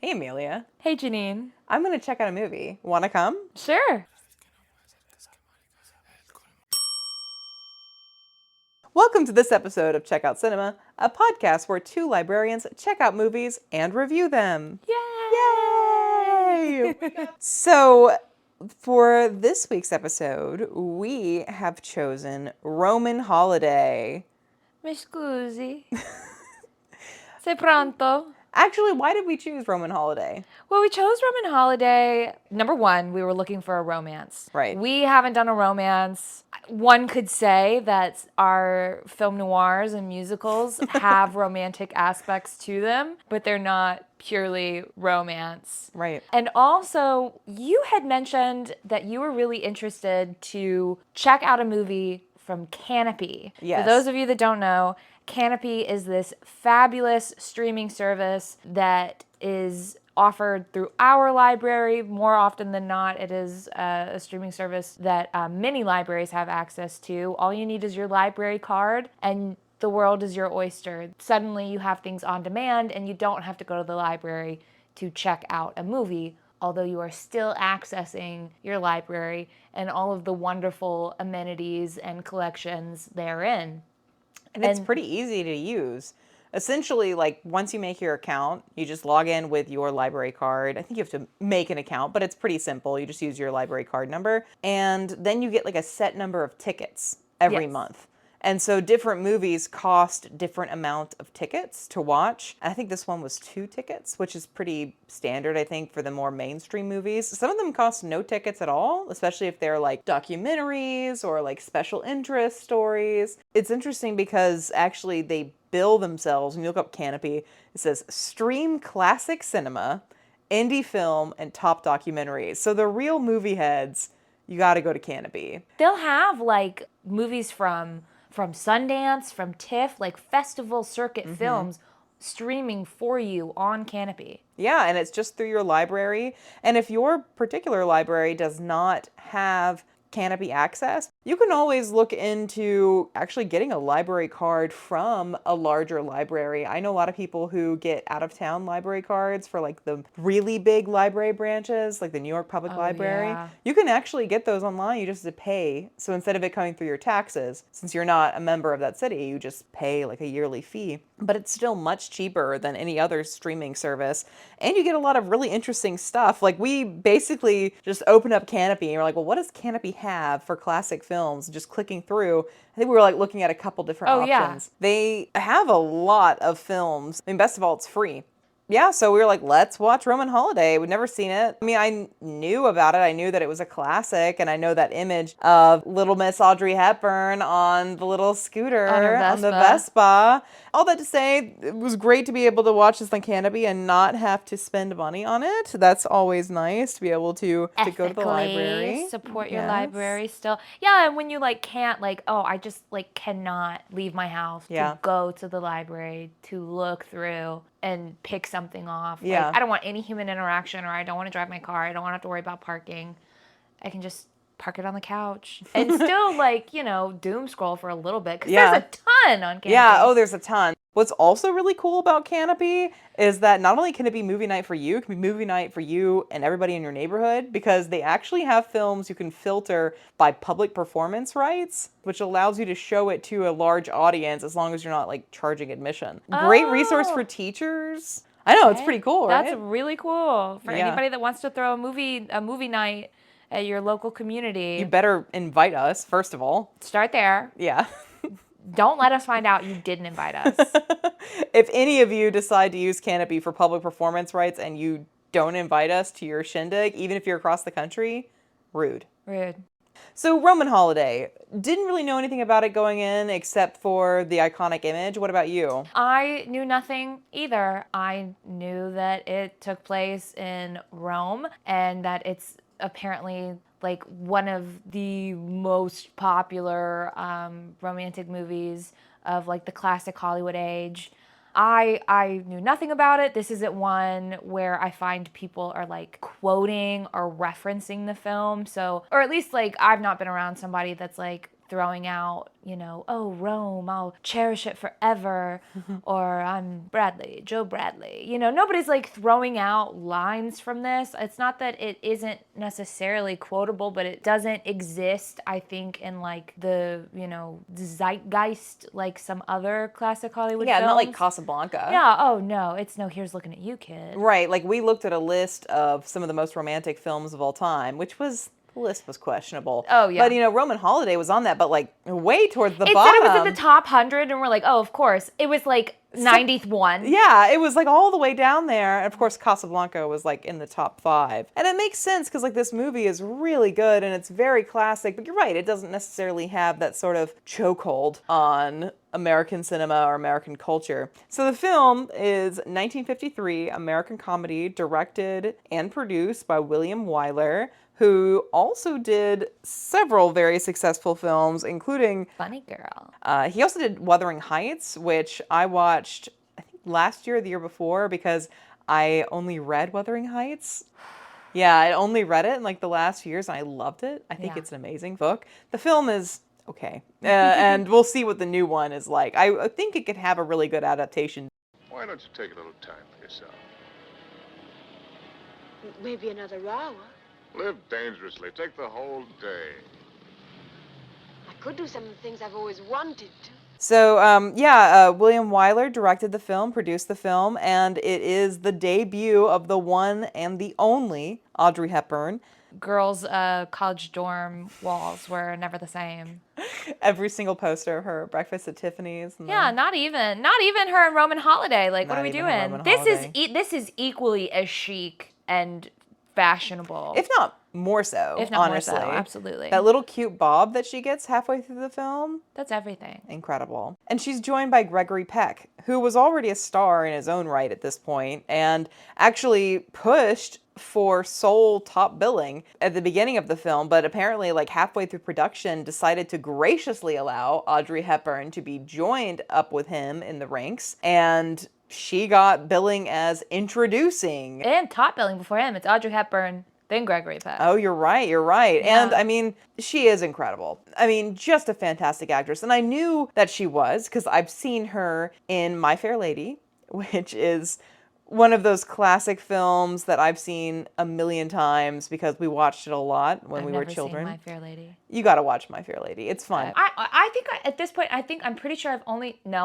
Hey, Amelia. Hey, Janine. I'm going to check out a movie. Want to come? Sure. Welcome to this episode of Check Out Cinema, a podcast where two librarians check out movies and review them. Yay! Yay! So, for this week's episode, we have chosen Roman Holiday. Mi scusi. Sei pronto? Actually, why did we choose Roman Holiday? Well, we chose Roman Holiday. Number one, we were looking for a romance. Right. We haven't done a romance. One could say that our film noirs and musicals have romantic aspects to them, but they're not purely romance. Right. And also, you had mentioned that you were really interested to check out a movie from Canopy. Yes. For those of you that don't know, Canopy is this fabulous streaming service that is offered through our library. More often than not, it is a streaming service that many libraries have access to. All you need is your library card, and the world is your oyster. Suddenly you have things on demand, and you don't have to go to the library to check out a movie, although you are still accessing your library and all of the wonderful amenities and collections therein. And it's pretty easy to use. Essentially, like, once you make your account, you just log in with your library card. I think you have to make an account, but it's pretty simple. You just use your library card number, and then you get like a set number of tickets every Yes. month. And so different movies cost different amount of tickets to watch. And I think this one was 2 tickets, which is pretty standard, I think, for the more mainstream movies. Some of them cost no tickets at all, especially if they're like documentaries or like special interest stories. It's interesting because actually they bill themselves. When you look up Canopy, it says stream classic cinema, indie film, and top documentaries. So the real movie heads, you got to go to Canopy. They'll have like movies from Sundance, from TIFF, like festival circuit films streaming for you on Canopy. Yeah, and it's just through your library. And if your particular library does not have Canopy access, you can always look into actually getting a library card from a larger library. I know a lot of people who get out-of-town library cards for like the really big library branches, like the New York Public Library. Yeah. You can actually get those online. You just have to pay. So instead of it coming through your taxes, since you're not a member of that city, you just pay like a yearly fee. But it's still much cheaper than any other streaming service. And you get a lot of really interesting stuff. Like, we basically just opened up Canopy and we're like, well, what does Canopy have for classic films? Just clicking through, I think we were like looking at a couple different options. Yeah. They have a lot of films. I mean, best of all, it's free. Yeah, so we were like, let's watch Roman Holiday. We'd never seen it. I mean, I knew about it. I knew that it was a classic, and I know that image of little Miss Audrey Hepburn on the little scooter on the Vespa. All that to say, it was great to be able to watch this on Canopy and not have to spend money on it. That's always nice to be able to go to the library. Support your library still. Yeah, and when you like can't like, oh, I just like cannot leave my house to go to the library to look through and pick something off. Yeah. Like, I don't want any human interaction, or I don't want to drive my car. I don't want to have to worry about parking. I can just park it on the couch and still like, doom scroll for a little bit, because there's a ton on Canopy. Yeah, oh, there's a ton. What's also really cool about Canopy is that not only can it be movie night for you, it can be movie night for you and everybody in your neighborhood, because they actually have films you can filter by public performance rights, which allows you to show it to a large audience as long as you're not like charging admission. Great resource for teachers. I know, it's pretty cool, right? That's really cool for anybody that wants to throw a movie night at your local community. You better invite us, first of all. Start there. Yeah. Don't let us find out you didn't invite us. If any of you decide to use Canopy for public performance rights and you don't invite us to your shindig, even if you're across the country, rude. Rude. So Roman Holiday, didn't really know anything about it going in except for the iconic image. What about you? I knew nothing either. I knew that it took place in Rome and that it's apparently like one of the most popular romantic movies of like the classic Hollywood age. I knew nothing about it. This isn't one where I find people are like quoting or referencing the film. So, or at least like I've not been around somebody that's like throwing out, oh, Rome, I'll cherish it forever, or I'm Joe Bradley. Nobody's like throwing out lines from this. It's not that it isn't necessarily quotable, but it doesn't exist, I think, in like the, zeitgeist like some other classic Hollywood films. Not like Casablanca. Yeah, oh no, it's no, here's looking at you, kid. Right, like we looked at a list of some of the most romantic films of all time, which was... The list was questionable. Oh, yeah. But, Roman Holiday was on that, but, like, way towards the It bottom. said it was in the top 100, and we're like, oh, of course. It was, like, 90th one. Yeah, it was, like, all the way down there. And, of course, Casablanca was, like, in the top 5. And it makes sense, because, like, this movie is really good, and it's very classic. But you're right, it doesn't necessarily have that sort of chokehold on American cinema or American culture. So the film is 1953 American comedy directed and produced by William Wyler, who also did several very successful films, including... Funny Girl. He also did Wuthering Heights, which I watched, I think, last year or the year before, because I only read Wuthering Heights. Yeah, I only read it in, like, the last few years, and I loved it. I think it's an amazing book. The film is okay, and we'll see what the new one is like. I think it could have a really good adaptation. Why don't you take a little time for yourself? Maybe another hour. Live dangerously. Take the whole day. I could do some of the things I've always wanted to. So, William Wyler directed the film, produced the film, and it is the debut of the one and the only Audrey Hepburn. Girls' college dorm walls were never the same. Every single poster of her breakfast at Tiffany's. Yeah, not even her in Roman Holiday. Like, what are we doing? This is equally as chic and fashionable, if not more so. Honestly. Absolutely. That little cute bob that she gets halfway through the film. That's everything. Incredible. And she's joined by Gregory Peck, who was already a star in his own right at this point, and actually pushed for sole top billing at the beginning of the film, but apparently like halfway through production decided to graciously allow Audrey Hepburn to be joined up with him in the ranks, and she got billing as introducing. And top billing before him. It's Audrey Hepburn, then Gregory Peck. Oh, you're right. Yeah. And I mean, she is incredible. I mean, just a fantastic actress. And I knew that she was because I've seen her in My Fair Lady, which is one of those classic films that I've seen a million times because we watched it a lot when we were children. I've never seen My Fair Lady. You got to watch My Fair Lady. It's fun. I think at this point, I'm pretty sure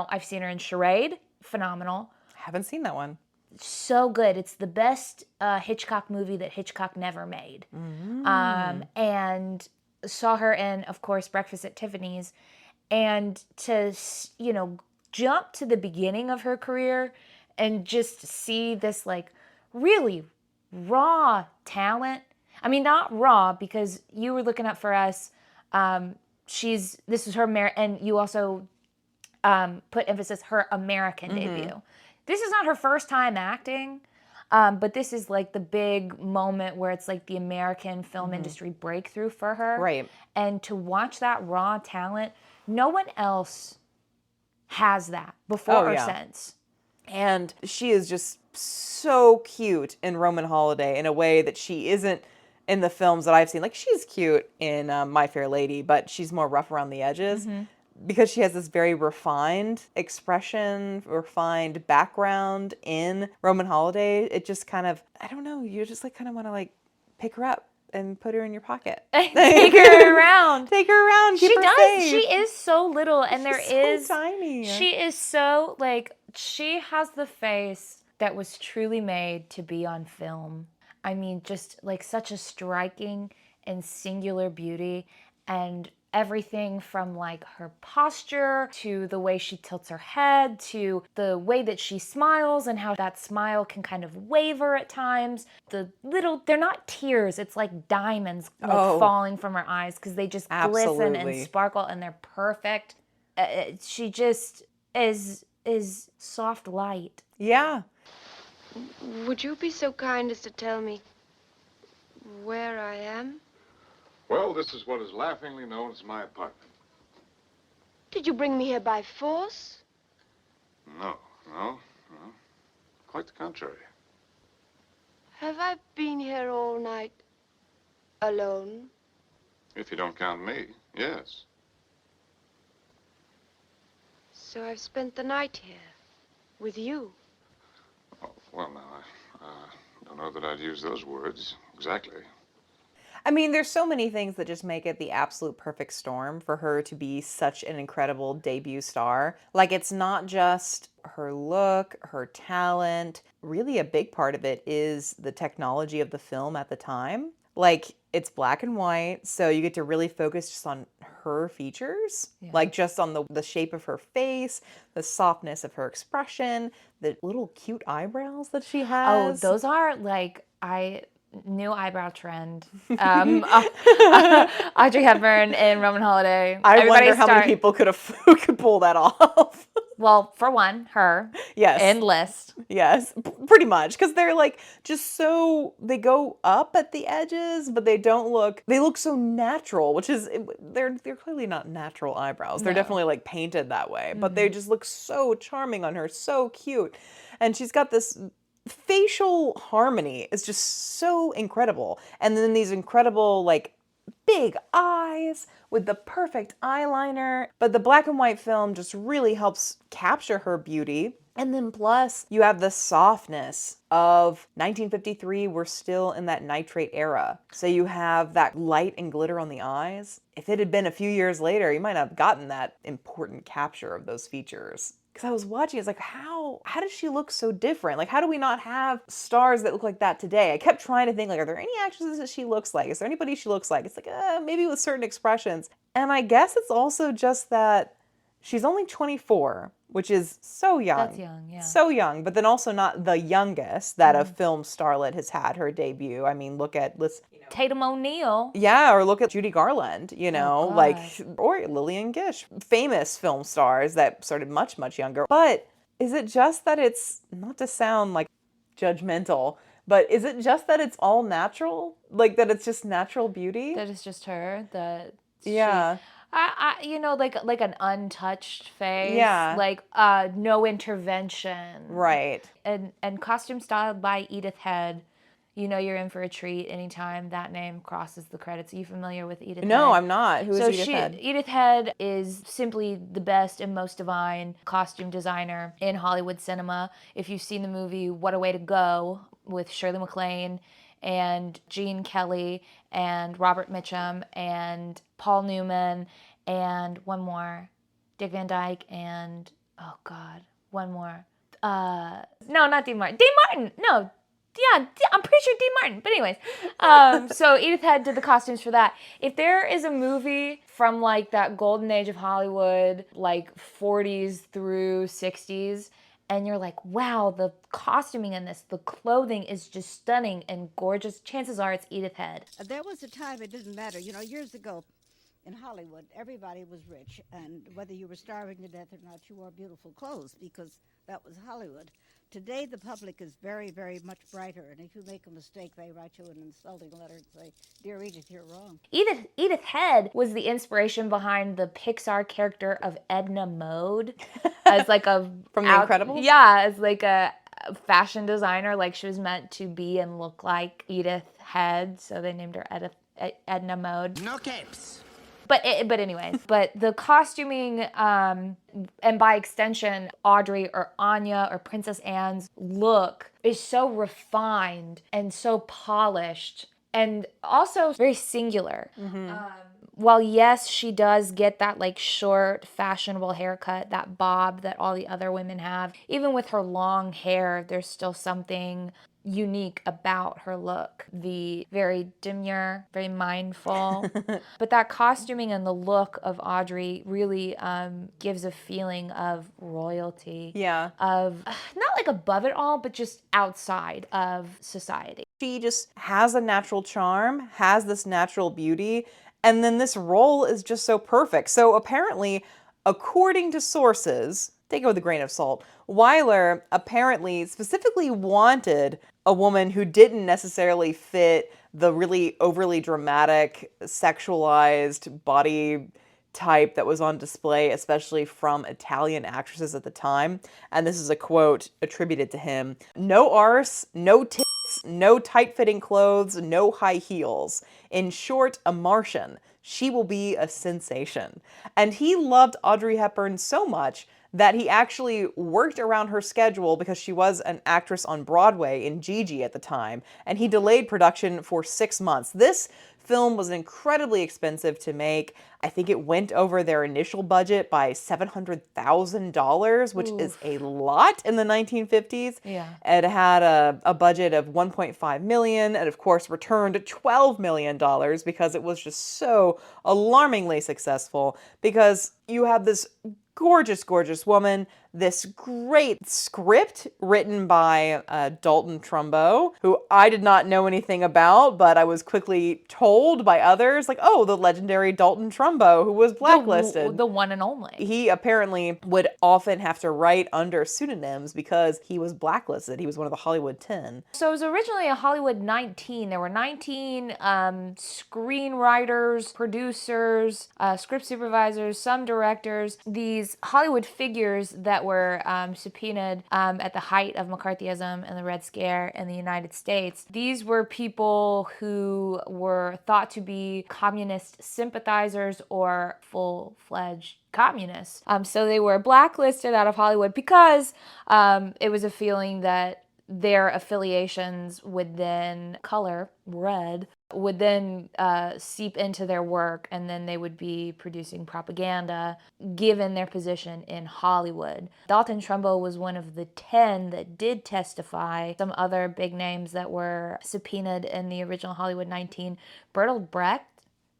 I've seen her in Charade. Phenomenal. Haven't seen that one. So good. It's the best Hitchcock movie that Hitchcock never made. And saw her in, of course, Breakfast at Tiffany's. And to, jump to the beginning of her career and just see this, like, really raw talent. I mean, not raw, because you were looking up for us. This is her, and you also put emphasis her American debut. This is not her first time acting, but this is like the big moment where it's like the American film industry breakthrough for her. Right. And to watch that raw talent, no one else has that before or since. And she is just so cute in Roman Holiday in a way that she isn't in the films that I've seen. Like, she's cute in My Fair Lady, but she's more rough around the edges. Because she has this very refined expression, refined background in Roman Holiday, it just kind of, I don't know, you just like kind of want to like pick her up and put her in your pocket. Take her around. Take her around. Keep She her does. safe. She is so little, and She's so tiny. She is so like, she has the face that was truly made to be on film. I mean, just like such a striking and singular beauty, and everything from like her posture to the way she tilts her head to the way that she smiles and how that smile can kind of waver at times. They're not tears, it's like diamonds falling from her eyes because they just glisten and sparkle and they're perfect. She just is soft light. Yeah. Would you be so kind as to tell me where I am? Well, this is what is laughingly known as my apartment. Did you bring me here by force? No. Quite the contrary. Have I been here all night alone? If you don't count me, yes. So I've spent the night here. With you. Oh, well, now, I don't know that I'd use those words exactly. I mean, there's so many things that just make it the absolute perfect storm for her to be such an incredible debut star. Like, it's not just her look, her talent. Really, a big part of it is the technology of the film at the time. Like, it's black and white, so you get to really focus just on her features. Yeah. Like, just on the shape of her face, the softness of her expression, the little cute eyebrows that she Oh, has. those are like new eyebrow trend. Audrey Hepburn in Roman Holiday. I wonder how many people who could pull that off. Well, for one, her. Yes. And List. Yes, pretty much. Because they're like just so, they go up at the edges, but they look so natural, which is, they're clearly not natural eyebrows. They're No. definitely like painted that way, but they just look so charming on her, so cute. And she's got this facial harmony is just so incredible. And then these incredible, like, big eyes with the perfect eyeliner. But the black and white film just really helps capture her beauty. And then plus, you have the softness of 1953. We're still in that nitrate era. So you have that light and glitter on the eyes. If it had been a few years later, you might not have gotten that important capture of those features. Because I was watching, it's like, how does she look so different? Like, how do we not have stars that look like that today? I kept trying to think, like, are there any actresses that she looks like? Is there anybody she looks like? It's like, maybe with certain expressions. And I guess it's also just that she's only 24, which is so young. That's young, yeah. So young, but then also not the youngest that a film starlet has had her debut. I mean, Tatum O'Neal. yeah, or look at Judy Garland, you know, God. like, or Lillian Gish, famous film stars that started much, much younger. But is it just that it's, not to sound like judgmental, but is it just that it's all natural? Like, that it's just natural beauty? That is just her. That Yeah. like an untouched face. Yeah. Like no intervention. Right. And costume styled by Edith Head. You know you're in for a treat anytime that name crosses the credits. Are you familiar with Edith Head? No, I'm not. Who is Edith Head? Edith Head is simply the best and most divine costume designer in Hollywood cinema. If you've seen the movie What a Way to Go with Shirley MacLaine and Gene Kelly and Robert Mitchum and Paul Newman and one more, Dick Van Dyke and, oh God, one more. No, not Dean Martin. Dean Martin! No. Yeah, I'm pretty sure Dean Martin. But anyways, so Edith Head did the costumes for that. If there is a movie from like that golden age of Hollywood, like 40s through 60s, and you're like, wow, the costuming in this, the clothing is just stunning and gorgeous, chances are it's Edith Head. There was a time it didn't matter. You know, years ago in Hollywood, everybody was rich. And whether you were starving to death or not, you wore beautiful clothes because that was Hollywood. Today, the public is very, very much brighter. And if you make a mistake, they write you an insulting letter and say, "Dear Edith, you're wrong." Edith Head was the inspiration behind the Pixar character of Edna Mode as like a... From The Incredibles? Yeah, as like a fashion designer. Like she was meant to be and look like Edith Head, so they named her Edna Mode. No capes. But anyways, but the costuming, and by extension, Audrey or Anya or Princess Anne's look is so refined and so polished and also very singular. While yes, she does get that like short, fashionable haircut, that bob that all the other women have, even with her long hair, there's still something unique about her look. The very demure, very mindful. But that costuming and the look of Audrey really gives a feeling of royalty. Yeah. Of not like above it all, but just outside of society. She just has a natural charm, has this natural beauty, and then this role is just so perfect. So apparently, according to sources, take it with a grain of salt, Wyler apparently specifically wanted a woman who didn't necessarily fit the really overly dramatic, sexualized body type that was on display, especially from Italian actresses at the time. And this is a quote attributed to him: "No arse, no tits, no tight-fitting clothes, no high heels. In short, a Martian. She will be a sensation." And he loved Audrey Hepburn so much that he actually worked around her schedule because she was an actress on Broadway in Gigi at the time, and he delayed production for 6 months. This film was incredibly expensive to make. I think it went over their initial budget by $700,000, which is a lot in the 1950s. Yeah. It had a budget of $1.5 million and, of course, returned $12 million because it was just so alarmingly successful, because you have this gorgeous, gorgeous woman, this great script written by Dalton Trumbo, who I did not know anything about, but I was quickly told by others, like, oh, the legendary Dalton Trumbo, who was blacklisted. The one and only. He apparently would often have to write under pseudonyms because he was blacklisted. He was one of the Hollywood 10. So it was originally a Hollywood 19. There were 19 screenwriters, producers, script supervisors, some directors, these Hollywood figures that were subpoenaed at the height of McCarthyism and the Red Scare in the United States. These were people who were thought to be communist sympathizers or full-fledged communists. So they were blacklisted out of Hollywood because it was a feeling that their affiliations would then color red, would then seep into their work, and then they would be producing propaganda given their position in Hollywood. Dalton Trumbo was one of the 10 that did testify. Some other big names that were subpoenaed in the original Hollywood 19, Bertolt Brecht,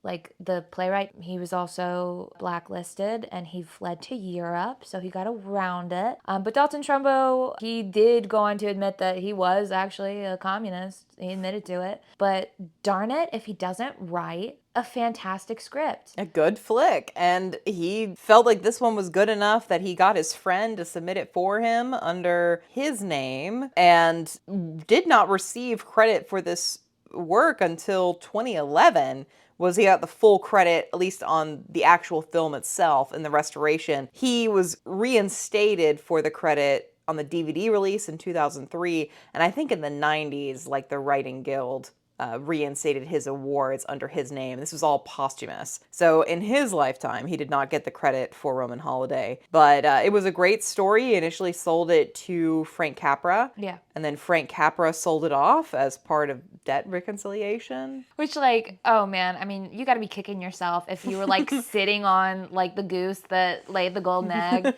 like the playwright, he was also blacklisted and he fled to Europe, so he got around it. But Dalton Trumbo, he did go on to admit that he was actually a communist. He admitted to it. But darn it, if he doesn't write a fantastic script. A good flick. And he felt like this one was good enough that he got his friend to submit it for him under his name, and did not receive credit for this work until 2011. Was he got the full credit, at least on the actual film itself and the restoration. He was reinstated for the credit on the DVD release in 2003, and I think in the 90s, like the Writing Guild reinstated his awards under his name. This was all posthumous. So in his lifetime, he did not get the credit for Roman Holiday. But it was a great story. He initially sold it to Frank Capra. Yeah. And then Frank Capra sold it off as part of debt reconciliation. Which, like, oh man, I mean, you gotta be kicking yourself if you were like sitting on like the goose that laid the golden egg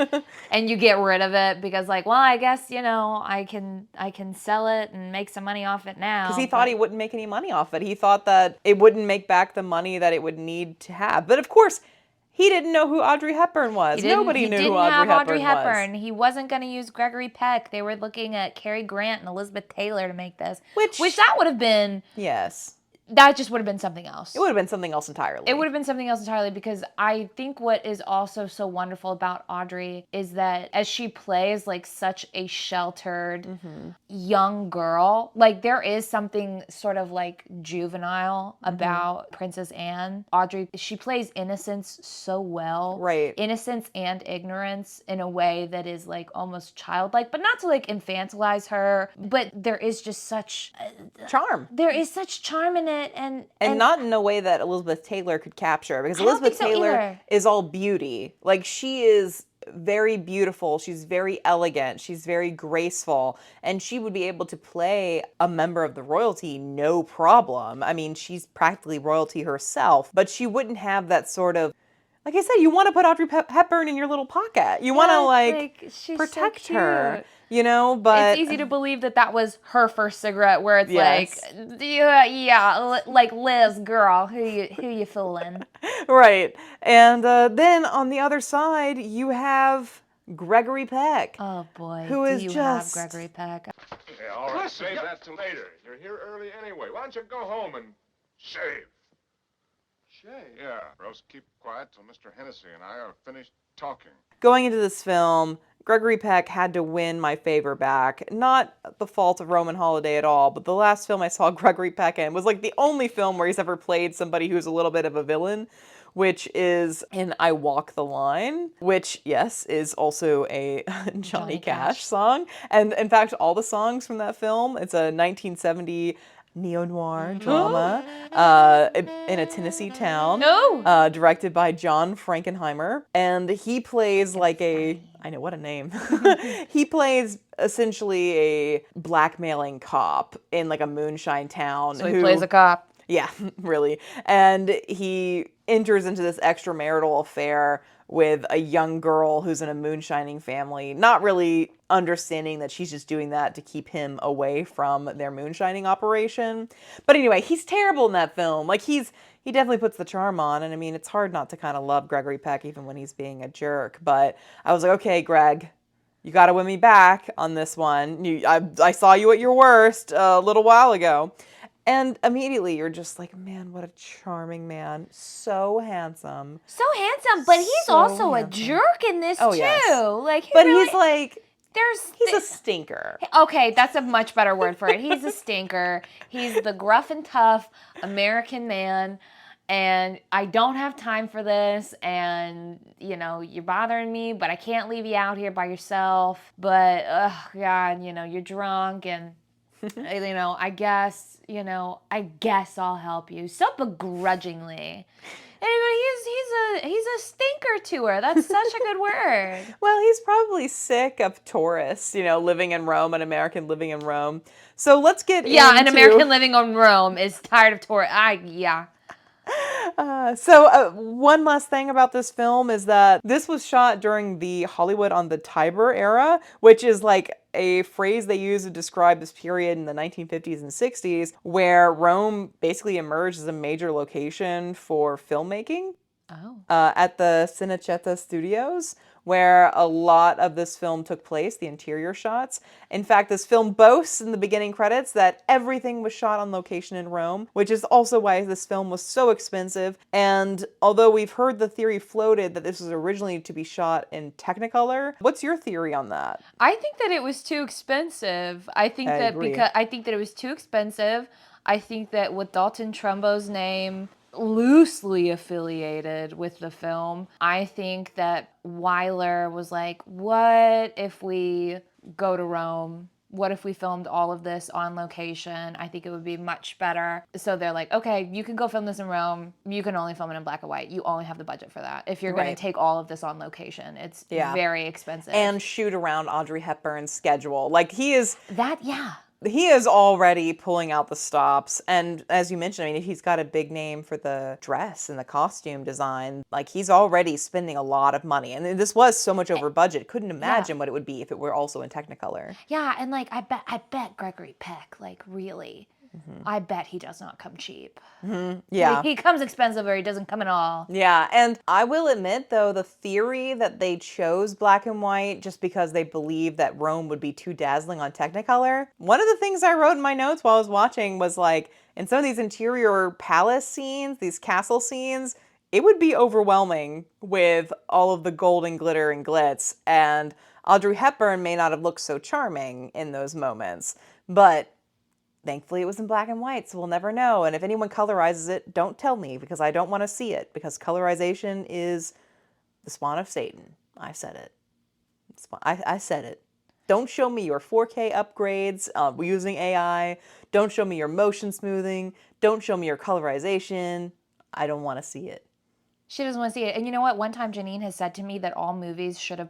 and you get rid of it because, like, well, I guess, you know, I can sell it and make some money off it now. Because he thought he wouldn't make any money off it. He thought that it wouldn't make back the money that it would need to have. But of course, he didn't know who Audrey Hepburn was. Nobody knew who Audrey Hepburn was. He wasn't going to use Gregory Peck. They were looking at Cary Grant and Elizabeth Taylor to make this. Which that would have been... Yes. That just would have been something else. It would have been something else entirely. It would have been something else entirely, because I think what is also so wonderful about Audrey is that as she plays like such a sheltered young girl, like there is something sort of like juvenile about Princess Anne. Audrey, she plays innocence so well. Right. Innocence and ignorance in a way that is like almost childlike, but not to like infantilize her, but there is just such charm. There is such charm in it. And not in a way that Elizabeth Taylor could capture, because I don't Elizabeth think so Taylor either. is all beauty. Like, she is very beautiful, she's very elegant, she's very graceful, and she would be able to play a member of the royalty no problem. I mean, she's practically royalty herself, but she wouldn't have that sort of, like I said, you want to put Audrey Hepburn in your little pocket. You want to like she's protect so her, you know, but it's easy to believe that that was her first cigarette, where it's Yes. like, yeah, like Liz, girl, who you fooling? right. And then on the other side, you have Gregory Peck. Oh boy, Who is do you just- have Gregory Peck? Yeah, all right, save that till later. You're here early anyway. Why don't you go home and shave? Shave? Yeah, or else keep quiet till Mr. Hennessy and I are finished talking. Going into this film, Gregory Peck had to win my favor back. Not the fault of Roman Holiday at all, but the last film I saw Gregory Peck in was like the only film where he's ever played somebody who's a little bit of a villain, which is in I Walk the Line, which, yes, is also a Johnny Cash song. And in fact, all the songs from that film, it's a 1970 neo-noir drama in a Tennessee town, directed by John Frankenheimer. And he plays like I know, what a name. He plays essentially a blackmailing cop in like a moonshine town. So he plays a cop. Yeah, really. And he enters into this extramarital affair with a young girl who's in a moonshining family, not really understanding that she's just doing that to keep him away from their moonshining operation. But anyway, he's terrible in that film. Like, he definitely puts the charm on, and I mean, it's hard not to kind of love Gregory Peck even when he's being a jerk. But I was like, okay, Greg, you got to win me back on this one. I saw you at your worst a little while ago. And immediately you're just like, man, what a charming man. So handsome. So handsome, but he's So also handsome. a jerk in this too. Yes. Like, But he's like, he's a a stinker. Okay, that's a much better word for it. He's a stinker. He's the gruff and tough American man. And I don't have time for this. And, you're bothering me, but I can't leave you out here by yourself. But, oh, God, you're drunk and... I guess I'll help you. So begrudgingly. Anyway, he's a stinker to her. That's such a good word. Well, he's probably sick of tourists, living in Rome, an American living in Rome. So let's get into... an American living in Rome is tired of tourists. Yeah. So one last thing about this film is that this was shot during the Hollywood on the Tiber era, which is like a phrase they use to describe this period in the 1950s and 60s where Rome basically emerged as a major location for filmmaking. At the Cinecittà Studios, where a lot of this film took place, the interior shots. In fact, this film boasts in the beginning credits that everything was shot on location in Rome, which is also why this film was so expensive. And although we've heard the theory floated that this was originally to be shot in Technicolor, what's your theory on that? I think that it was too expensive. I think that it was too expensive. I think that with Dalton Trumbo's name loosely affiliated with the film, I think that Wyler was like, what if we go to Rome? What if we filmed all of this on location? I think it would be much better. So they're like, okay, you can go film this in Rome. You can only film it in black and white. You only have the budget for that. If you're going to take all of this on location, it's very expensive. And shoot around Audrey Hepburn's schedule. Like, he is already pulling out the stops. And as you mentioned, I mean, he's got a big name for the dress and the costume design. Like, he's already spending a lot of money. And this was so much over budget. Couldn't imagine what it would be if it were also in Technicolor. Yeah, and like, I bet Gregory Peck, like, really... I bet he does not come cheap. Yeah. He comes expensive or he doesn't come at all. Yeah, and I will admit, though, the theory that they chose black and white just because they believed that Rome would be too dazzling on Technicolor, one of the things I wrote in my notes while I was watching was like, in some of these interior palace scenes, these castle scenes, it would be overwhelming with all of the gold and glitter and glitz, and Audrey Hepburn may not have looked so charming in those moments, but thankfully it was in black and white, so we'll never know. And if anyone colorizes it, don't tell me, because I don't want to see it, because colorization is the spawn of Satan. I said it. I said it. Don't show me your 4K upgrades using AI. Don't show me your motion smoothing. Don't show me your colorization. I don't want to see it. She doesn't want to see it. And you know what? One time Janine has said to me that all movies should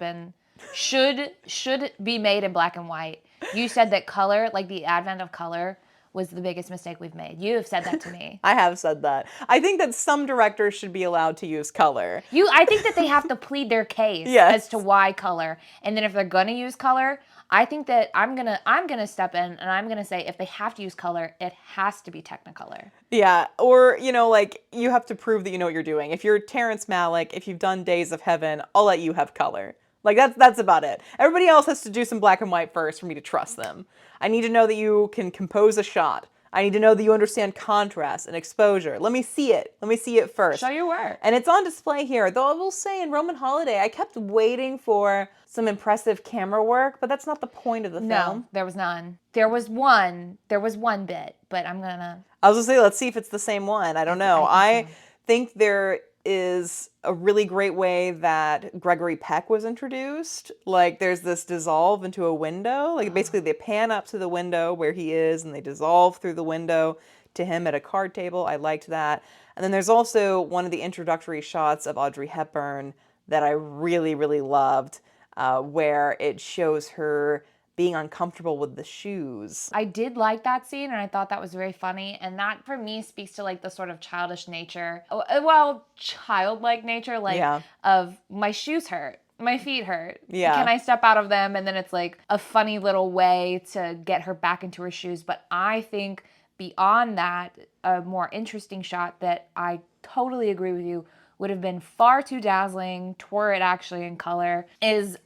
be made in black and white. You said that color, like the advent of color, was the biggest mistake we've made. You have said that to me. I have said that. I think that some directors should be allowed to use color. I think that they have to plead their case as to why color. And then if they're gonna use color, I think that I'm gonna step in and I'm gonna say if they have to use color, it has to be Technicolor. Yeah, or like you have to prove that you know what you're doing. If you're Terrence Malick, if you've done Days of Heaven, I'll let you have color. Like, that's about it. Everybody else has to do some black and white first for me to trust them. I need to know that you can compose a shot. I need to know that you understand contrast and exposure. Let me see it. Let me see it first. Show your work. And it's on display here. Though I will say in Roman Holiday, I kept waiting for some impressive camera work, but that's not the point of the film. No, there was none. There was one bit, but I'm gonna... I was gonna say, let's see if it's the same one. I don't know. I think there is a really great way that Gregory Peck was introduced. Like, there's this dissolve into a window. Like, basically they pan up to the window where he is and they dissolve through the window to him at a card table. I liked that. And then there's also one of the introductory shots of Audrey Hepburn that I really, really loved, where it shows her being uncomfortable with the shoes. I did like that scene, and I thought that was very funny, and that for me speaks to like the sort of childish nature, well, childlike nature, like of my shoes hurt, my feet hurt. Yeah. Can I step out of them? And then it's like a funny little way to get her back into her shoes. But I think beyond that, a more interesting shot that I totally agree with you would have been far too dazzling, were it actually in color, is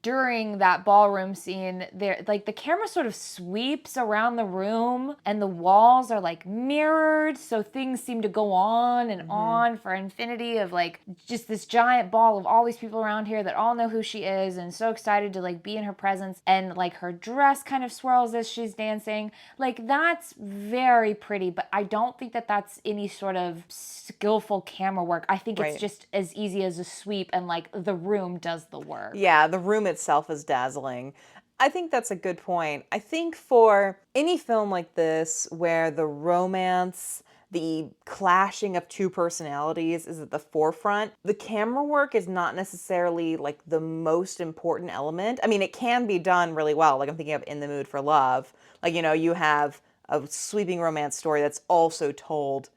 during that ballroom scene, there, like, the camera sort of sweeps around the room and the walls are like mirrored, so things seem to go on and on for infinity of like just this giant ball of all these people around here that all know who she is and so excited to like be in her presence, and like her dress kind of swirls as she's dancing. Like, that's very pretty, but I don't think that that's any sort of skillful camera work. I think it's just as easy as a sweep, and like the room does the work. Yeah, the room itself is dazzling. I think that's a good point. I think for any film like this where the romance, the clashing of two personalities is at the forefront, the camera work is not necessarily like the most important element. I mean, it can be done really well. Like, I'm thinking of In the Mood for Love. Like, you know, you have a sweeping romance story that's also told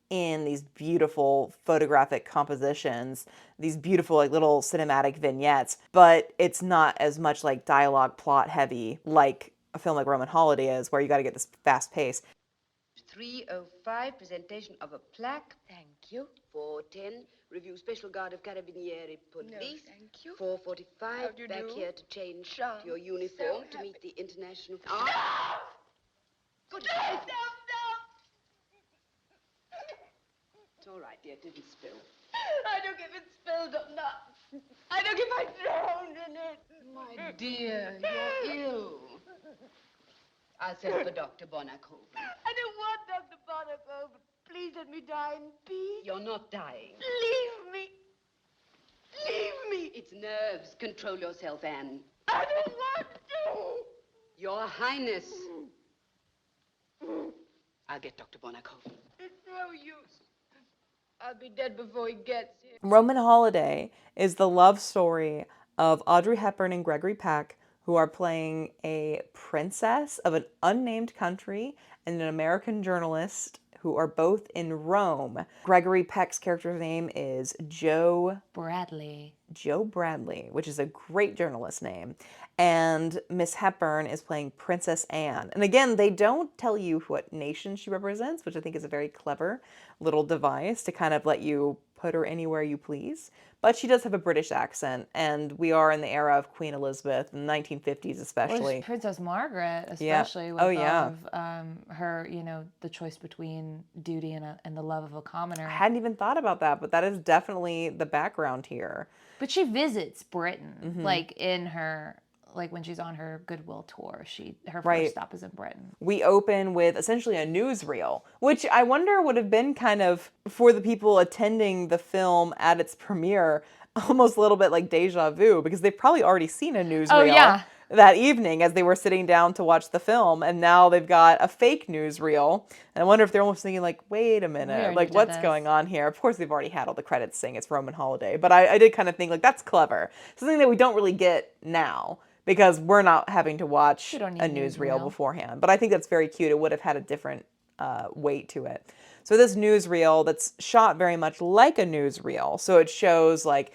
in these beautiful photographic compositions, these beautiful like little cinematic vignettes, but it's not as much like dialogue plot heavy like a film like Roman Holiday is, where you got to get this fast pace. 3:05, presentation of a plaque. Thank you. 4:10, review Special Guard of Carabinieri Police. No, thank you. 4:45, back here to change to your uniform to meet the international... Good. It's all right, dear. It didn't spill. I don't give it spilled or not. I don't give I drowned in it. My dear, you're ill. I'll send for Dr. Bonacoven. I don't want Dr. Bonacoven. Please let me die in peace. You're not dying. Leave me. Leave me. It's nerves. Control yourself, Anne. I don't want to. Your Highness. I'll get Dr. Bonacoven. It's no use. I'll be dead before he gets here. Roman Holiday is the love story of Audrey Hepburn and Gregory Peck, who are playing a princess of an unnamed country and an American journalist who are both in Rome. Gregory Peck's character's name is Joe Bradley, which is a great journalist name. And Miss Hepburn is playing Princess Anne. And again, they don't tell you what nation she represents, which I think is a very clever little device to kind of let you put her anywhere you please. But she does have a British accent, and we are in the era of Queen Elizabeth, in the 1950s especially. Well, Princess Margaret, especially with all of her, you know, the choice between duty and the love of a commoner. I hadn't even thought about that, but that is definitely the background here. But she visits Britain, like in her... like when she's on her Goodwill tour, her first stop is in Britain. We open with essentially a newsreel, which I wonder would have been kind of, for the people attending the film at its premiere, almost a little bit like deja vu, because they've probably already seen a newsreel that evening as they were sitting down to watch the film, and now they've got a fake newsreel. And I wonder if they're almost thinking like, wait a minute, like what's going on here? Of course, they've already had all the credits saying it's Roman Holiday, but I did kind of think like, that's clever. Something that we don't really get now, because we're not having to watch a newsreel beforehand. But I think that's very cute. It would have had a different weight to it. So this newsreel that's shot very much like a newsreel. So it shows like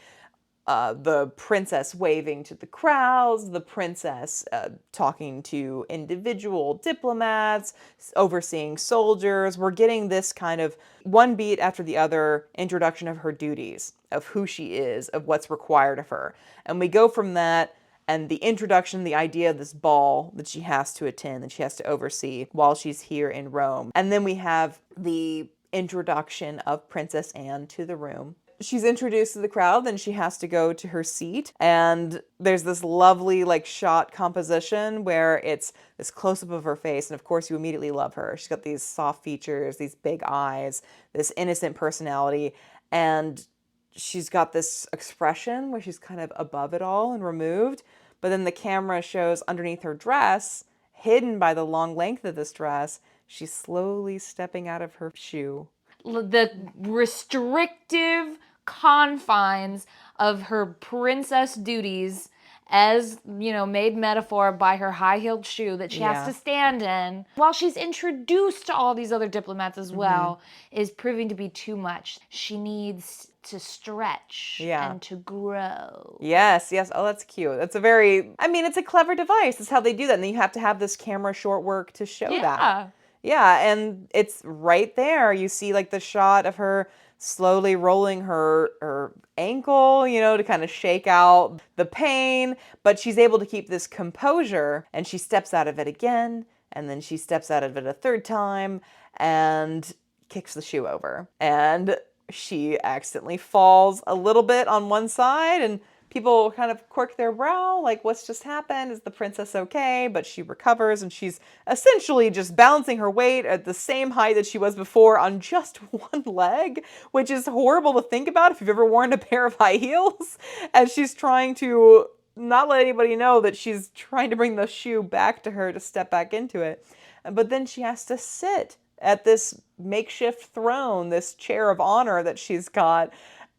the princess waving to the crowds, the princess talking to individual diplomats, overseeing soldiers. We're getting this kind of one beat after the other introduction of her duties, of who she is, of what's required of her. And we go from that, and the introduction, the idea of this ball that she has to attend, that she has to oversee while she's here in Rome. And then we have the introduction of Princess Anne to the room. She's introduced to the crowd, then she has to go to her seat. And there's this lovely like shot composition where it's this close-up of her face. And of course you immediately love her. She's got these soft features, these big eyes, this innocent personality. And she's got this expression where she's kind of above it all and removed. But then the camera shows underneath her dress, hidden by the long length of this dress, she's slowly stepping out of her shoe. The restrictive confines of her princess duties, as made metaphor by her high-heeled shoe that she has to stand in while she's introduced to all these other diplomats as well, is proving to be too much. She needs to stretch and to grow. Yes. Oh, that's cute. That's it's a clever device. That's how they do that. And then you have to have this camera short work to show that. Yeah, and it's right there. You see like the shot of her slowly rolling her ankle, to kind of shake out the pain, but she's able to keep this composure, and she steps out of it again, and then she steps out of it a third time and kicks the shoe over. And she accidentally falls a little bit on one side, and people kind of quirk their brow, like, what's just happened? Is the princess okay? But she recovers, and she's essentially just balancing her weight at the same height that she was before on just one leg, which is horrible to think about if you've ever worn a pair of high heels. And she's trying to not let anybody know that she's trying to bring the shoe back to her to step back into it. But then she has to sit at this makeshift throne, this chair of honor that she's got,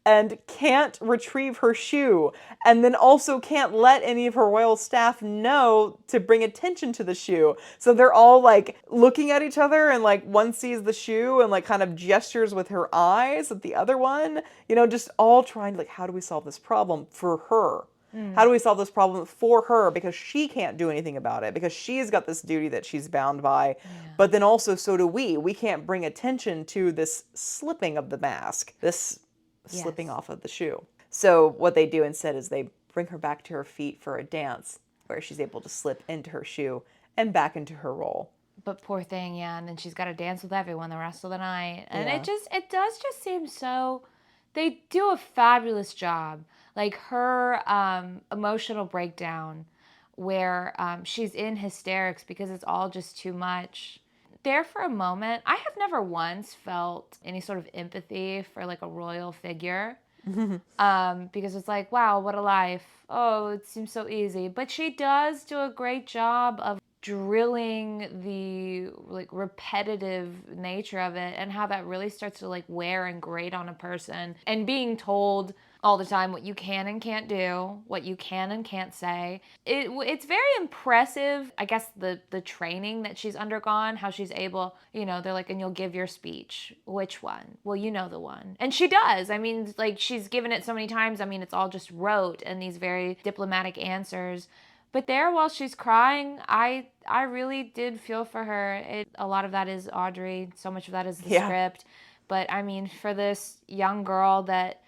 and can't retrieve her shoe, and then also can't let any of her royal staff know to bring attention to the shoe. So they're all like looking at each other, and like one sees the shoe and like kind of gestures with her eyes at the other one, just all trying to like, how do we solve this problem for her? How do we solve this problem for her? Because she can't do anything about it, because she's got this duty that she's bound by. But then also so do we. We can't bring attention to this slipping of the mask, this slipping off of the shoe. So what they do instead is they bring her back to her feet for a dance where she's able to slip into her shoe and back into her role. But poor thing, and then she's got to dance with everyone the rest of the night. And it does just seem so, they do a fabulous job. Like her emotional breakdown where she's in hysterics because it's all just too much. There for a moment, I have never once felt any sort of empathy for like a royal figure, because it's like, wow, what a life. Oh, it seems so easy. But she does do a great job of drilling the like repetitive nature of it, and how that really starts to like wear and grate on a person, and being told all the time what you can and can't do, what you can and can't say. It's very impressive, I guess, the training that she's undergone, how she's able, they're like, and you'll give your speech. Which one? Well, you know the one. And she does. I mean, like, she's given it so many times. I mean, it's all just rote and these very diplomatic answers. But there, while she's crying, I really did feel for her. A lot of that is Audrey. So much of that is the script. But, I mean, for this young girl that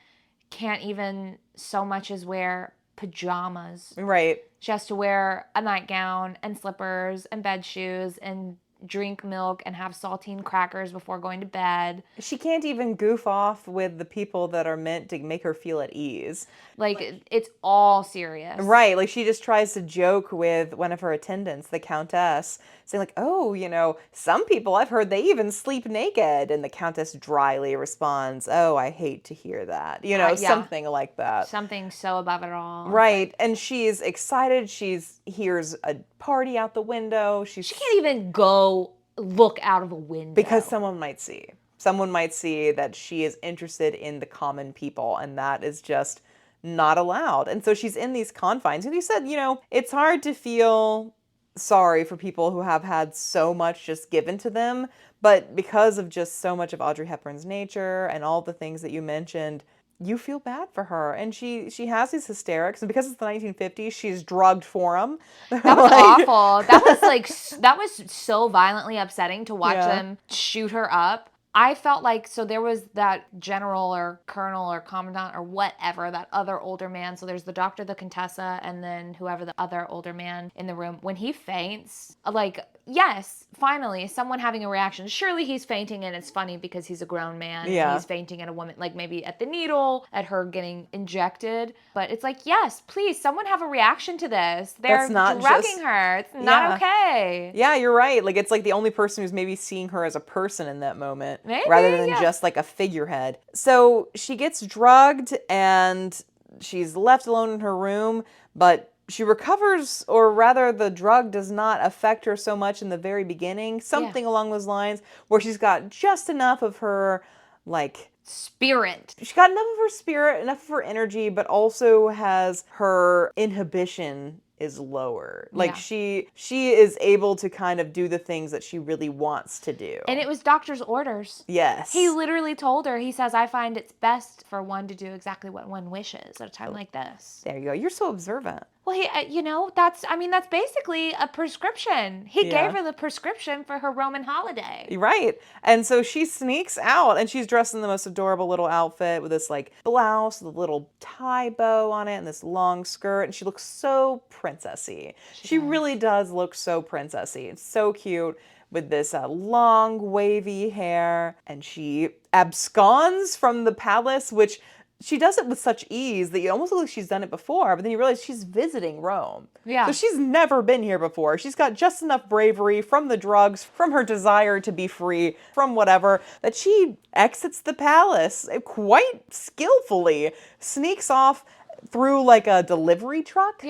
can't even so much as wear pajamas. Right. She has to wear a nightgown and slippers and bed shoes and drink milk and have saltine crackers before going to bed. She can't even goof off with the people that are meant to make her feel at ease. Like, it's all serious. Right. Like, she just tries to joke with one of her attendants, the Countess, saying like, oh, some people, I've heard they even sleep naked. And the Countess dryly responds, oh, I hate to hear that. Something like that. Something so above it all. Right. And she's excited. She hears a party out the window. She can't even go look out of a window. Because someone might see. Someone might see that she is interested in the common people, and that is just not allowed. And so she's in these confines. And you said, it's hard to feel sorry for people who have had so much just given to them, but because of just so much of Audrey Hepburn's nature and all the things that you mentioned, you feel bad for her. And she has these hysterics, and because it's the 1950s, she's drugged for them. That was awful. That was so violently upsetting to watch them shoot her up. I felt like, so there was that general or colonel or commandant or whatever, that other older man. So there's the doctor, the Contessa, and then whoever the other older man in the room. When he faints, like, yes, finally, someone having a reaction. Surely he's fainting and it's funny because he's a grown man. Yeah. And he's fainting at a woman, like maybe at the needle, at her getting injected. But it's like, yes, please, someone have a reaction to this. They're drugging her. It's not okay. Yeah, you're right. Like, it's like the only person who's maybe seeing her as a person in that moment. Maybe, rather than yeah. just like a figurehead. So she gets drugged and she's left alone in her room, but she recovers, or rather the drug does not affect her so much in the very beginning. Something along those lines, where she's got just enough of her, like, spirit. She got enough of her spirit, enough of her energy, but also has her inhibition is lower. Like she is able to kind of do the things that she really wants to do. And it was doctor's orders. Yes. He literally told her, he says, I find it's best for one to do exactly what one wishes at a time like this. There you go. You're so observant. Well, that's basically a prescription. He gave her the prescription for her Roman holiday. Right. And so she sneaks out and she's dressed in the most adorable little outfit with this like blouse with a little tie bow on it and this long skirt. And she looks so princessy. She really does look so princessy. It's so cute with this long wavy hair. And she absconds from the palace, which she does it with such ease that you almost look like she's done it before, but then you realize she's visiting Rome. Yeah. So she's never been here before. She's got just enough bravery from the drugs, from her desire to be free, from whatever, that she exits the palace quite skillfully, sneaks off through like a delivery truck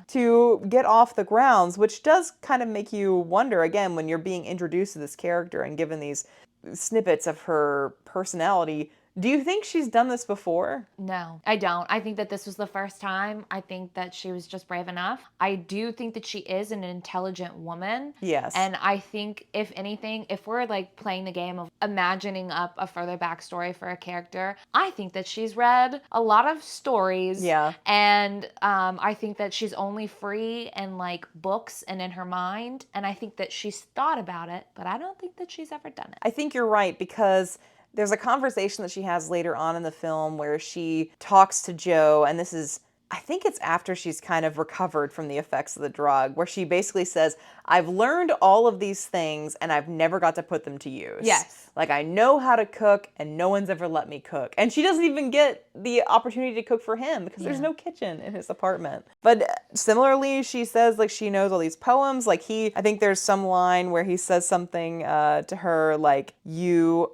to get off the grounds, which does kind of make you wonder, again, when you're being introduced to this character and given these snippets of her personality, do you think she's done this before? No, I don't. I think that this was the first time. I think that she was just brave enough. I do think that she is an intelligent woman. Yes. And I think, if anything, if we're like playing the game of imagining up a further backstory for a character, I think that she's read a lot of stories. Yeah. And I think that she's only free in like books and in her mind. And I think that she's thought about it, but I don't think that she's ever done it. I think you're right, because there's a conversation that she has later on in the film where she talks to Joe, and this is, I think it's after she's kind of recovered from the effects of the drug, where she basically says, I've learned all of these things and I've never got to put them to use. Yes. Like, I know how to cook and no one's ever let me cook. And she doesn't even get the opportunity to cook for him because there's no kitchen in his apartment. But similarly, she says, like, she knows all these poems. Like, I think there's some line where he says something to her like, you're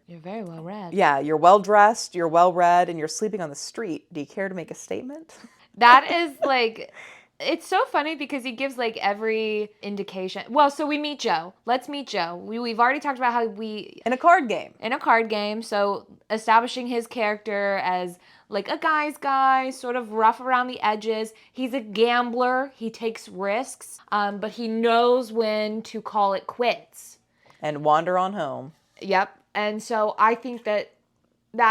very well read. Yeah, you're well dressed, you're well read, and you're sleeping on the street. Do you care to make a statement? That is like, it's so funny because he gives like every indication. Well, so we meet Joe. Let's meet Joe. We've already talked about how in a card game. So establishing his character as like a guy's guy, sort of rough around the edges. He's a gambler. He takes risks, but he knows when to call it quits. And wander on home. Yep. And so I think that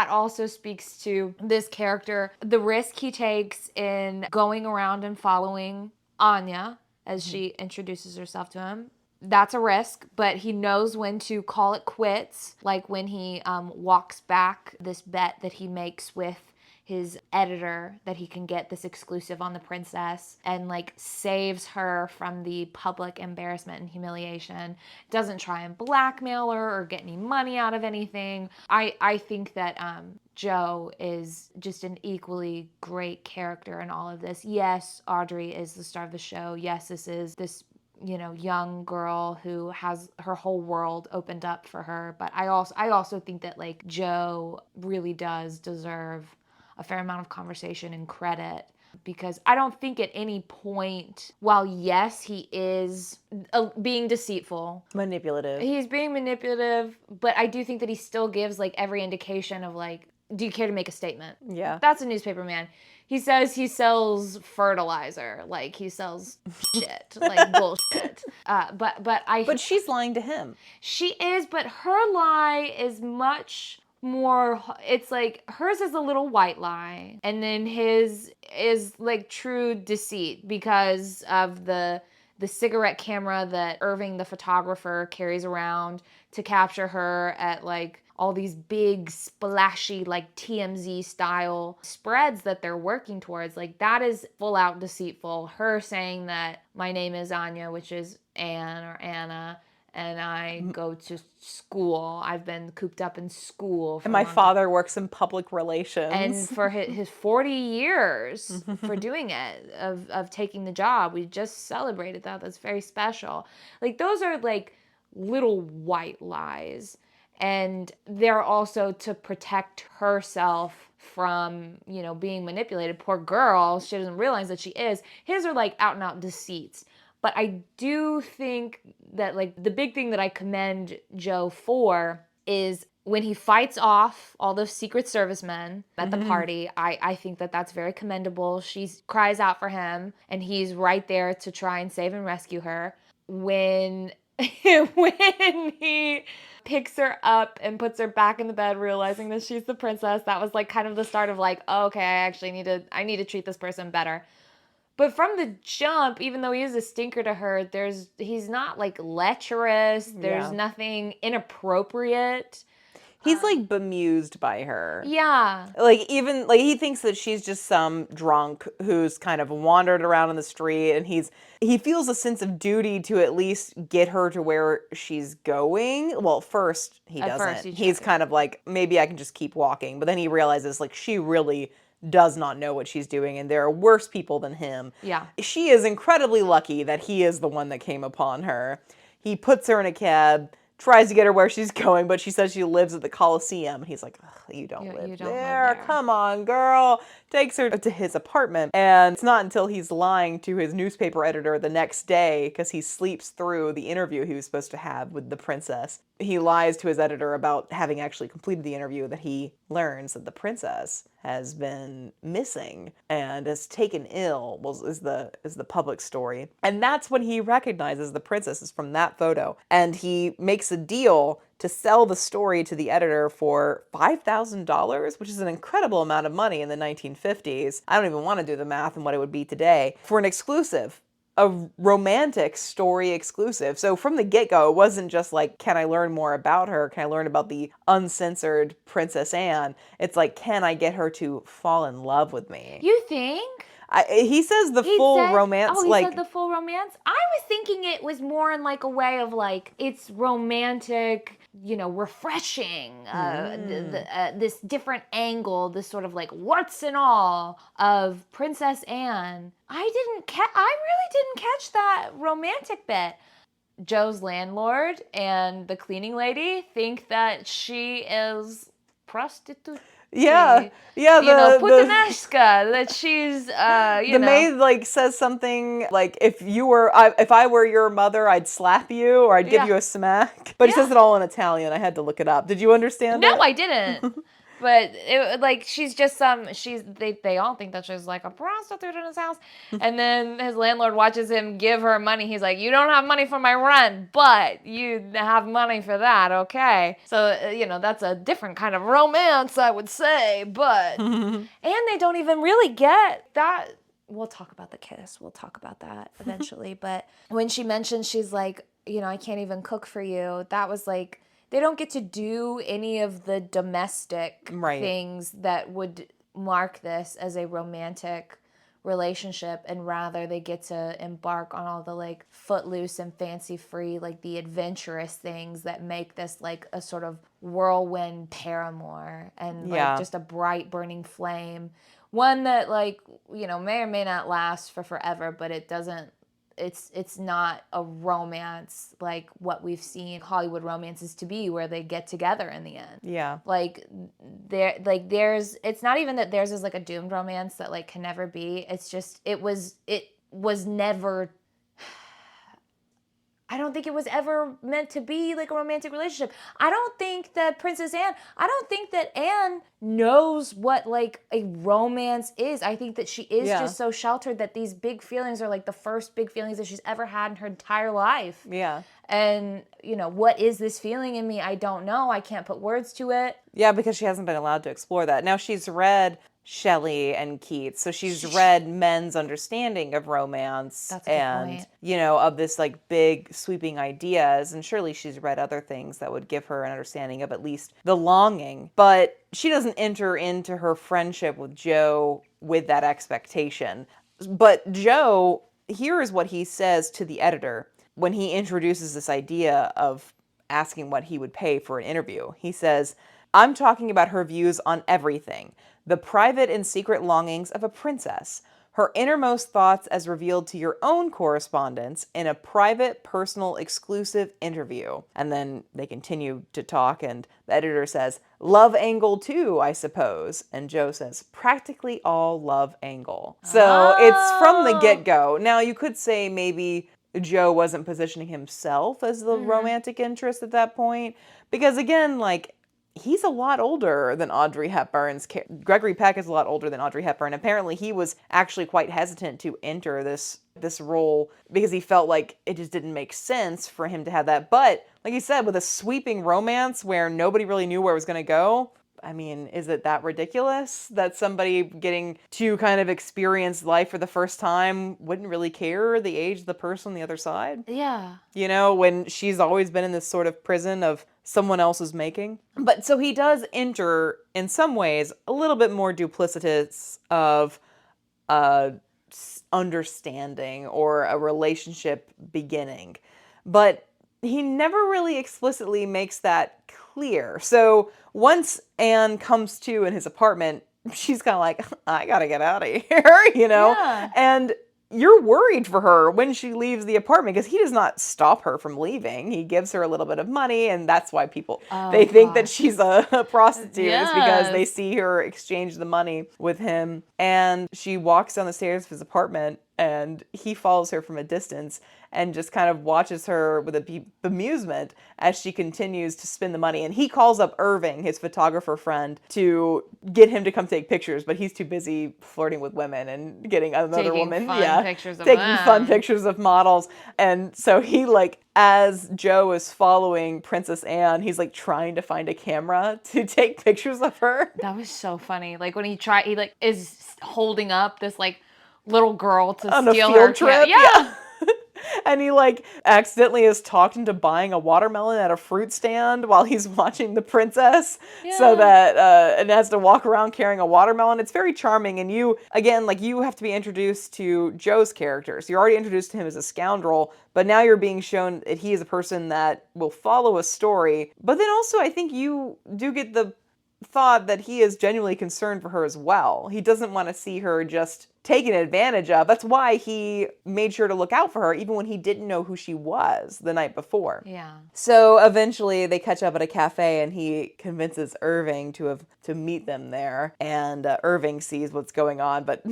also speaks to this character, the risk he takes in going around and following Anya as she introduces herself to him. That's a risk, but he knows when to call it quits, like when he walks back this bet that he makes with his editor that he can get this exclusive on the princess, and like saves her from the public embarrassment and humiliation. Doesn't try and blackmail her or get any money out of anything. I think that Joe is just an equally great character in all of this. Yes, Audrey is the star of the show. Yes, this is this young girl who has her whole world opened up for her. But I also think that like Joe really does deserve a fair amount of conversation and credit, because I don't think at any point, while yes, he is being deceitful, he's being manipulative, but I do think that he still gives like every indication of like, do you care to make a statement? Yeah. That's a newspaper man. He says he sells fertilizer, like he sells shit, like bullshit. But she's lying to him. She is, but her lie is much more, it's like hers is a little white lie, and then his is like true deceit because of the cigarette camera that Irving the photographer carries around to capture her at like all these big splashy like TMZ style spreads that they're working towards. Like that is full out deceitful. Her saying that my name is Anya, which is Anne or Anna, and I go to school. I've been cooped up in school. And my father works in public relations. And for his 40 years for doing it, of taking the job. We just celebrated that. That's very special. Like those are like little white lies. And they're also to protect herself from, being manipulated. Poor girl, she doesn't realize that she is. His are like out and out deceits. But I do think that like the big thing that I commend Joe for is when he fights off all the Secret Service men at the party. I think that that's very commendable. She cries out for him and he's right there to try and save and rescue her. When when he picks her up and puts her back in the bed, realizing that she's the princess, that was like kind of the start of like, oh, okay, I need to treat this person better. But from the jump, even though he is a stinker to her, he's not like lecherous. There's nothing inappropriate. He's like bemused by her. Yeah. Like even like he thinks that she's just some drunk who's kind of wandered around in the street, and he feels a sense of duty to at least get her to where she's going. Well, first he doesn't. He's kind of like, maybe I can just keep walking, but then he realizes like she really does not know what she's doing, and there are worse people than him. Yeah. She is incredibly lucky that he is the one that came upon her. He puts her in a cab, tries to get her where she's going, but she says she lives at the Coliseum. He's like, you don't live there. Come on, girl. Takes her to his apartment. And it's not until he's lying to his newspaper editor the next day, because he sleeps through the interview he was supposed to have with the princess. He lies to his editor about having actually completed the interview, that he learns that the princess has been missing and has taken ill, is the public story. And that's when he recognizes the princess is from that photo. And he makes a deal to sell the story to the editor for $5,000, which is an incredible amount of money in the 1950s. I don't even want to do the math and what it would be today, for an exclusive. A romantic story exclusive. So from the get-go, it wasn't just like, can I learn more about her? Can I learn about the uncensored Princess Anne? It's like, can I get her to fall in love with me? You think? He says full romance. Oh, he said the full romance? I was thinking it was more in like a way of like, it's romantic, refreshing, this different angle, this sort of like warts and all of Princess Anne. I really didn't catch that romantic bit. Joe's landlord and the cleaning lady think that she is prostitute. Yeah, Putineshka, that she's, the maid, like, says something like, if I were your mother, I'd slap you, or I'd give you a smack. But he says it all in Italian. I had to look it up. Did you understand it? No, I didn't. But it, like, she's just they all think that she's like a prostitute in his house. And then his landlord watches him give her money. He's like, you don't have money for my rent, but you have money for that, okay? So, that's a different kind of romance, I would say, but, and they don't even really get that. We'll talk about the kiss. We'll talk about that eventually. But when she mentioned, she's like, I can't even cook for you, that was like, they don't get to do any of the domestic things that would mark this as a romantic relationship, and rather they get to embark on all the like footloose and fancy free, like the adventurous things that make this like a sort of whirlwind paramour, and like just a bright burning flame. One that like, may or may not last for forever, but it doesn't, it's not a romance like what we've seen Hollywood romances to be, where they get together in the end. Yeah. Like it's not even that theirs is like a doomed romance that like can never be. It's just it was never, I don't think it was ever meant to be like a romantic relationship. I don't think that Anne knows what like a romance is. I think that she is just so sheltered that these big feelings are like the first big feelings that she's ever had in her entire life. Yeah. And, what is this feeling in me? I don't know. I can't put words to it. Yeah, because she hasn't been allowed to explore that. Now she's read Shelley and Keats, so she's read men's understanding of romance. That's a good point. Of this like big sweeping ideas, and surely she's read other things that would give her an understanding of at least the longing, but she doesn't enter into her friendship with Joe with that expectation. But Joe, here's what he says to the editor when he introduces this idea of asking what he would pay for an interview. He says, "I'm talking about her views on everything. The private and secret longings of a princess, her innermost thoughts as revealed to your own correspondence in a private, personal, exclusive interview. And then they continue to talk, and the editor says, love angle too, I suppose. And Joe says, practically all love angle. So it's from the get-go. Now, you could say maybe Joe wasn't positioning himself as the romantic interest at that point. Because again, like, he's a lot older than Audrey Hepburn's. Gregory Peck is a lot older than Audrey Hepburn. Apparently, he was actually quite hesitant to enter this role because he felt like it just didn't make sense for him to have that. But like you said, with a sweeping romance where nobody really knew where it was going to go, I mean, is it that ridiculous that somebody getting to kind of experience life for the first time wouldn't really care the age of the person on the other side? Yeah. You know, when she's always been in this sort of prison of someone else's making. But so he does enter, in some ways, a little bit more duplicitous of understanding or a relationship beginning. But he never really explicitly makes that clear. So once Anne comes to in his apartment, she's kind of like, I gotta get out of here, you know? Yeah. And you're worried for her when she leaves the apartment because he does not stop her from leaving. He gives her a little bit of money, and that's why people, they think that she's a prostitute is because they see her exchange the money with him. And she walks down the stairs of his apartment, and he follows her from a distance and just kind of watches her with a bemusement as she continues to spend the money. And he calls up Irving, his photographer friend, to get him to come take pictures, but he's too busy flirting with women and getting another woman. Taking fun pictures of models. And so he, like, as Joe is following Princess Anne, he's like trying to find a camera to take pictures of her. That was so funny. Like when he like is holding up this like little girl to on steal a field her trip. Yeah. And he like accidentally is talked into buying a watermelon at a fruit stand while he's watching the princess, so that and has to walk around carrying a watermelon. It's very charming. And you, again, like, you have to be introduced to Joe's character. So you're already introduced to him as a scoundrel, but now you're being shown that he is a person that will follow a story. But then also I think you do get the thought that he is genuinely concerned for her as well. He doesn't want to see her just taken advantage of. That's why he made sure to look out for her even when he didn't know who she was the night before. Yeah. So eventually they catch up at a cafe, and he convinces Irving to meet them there. And Irving sees what's going on, but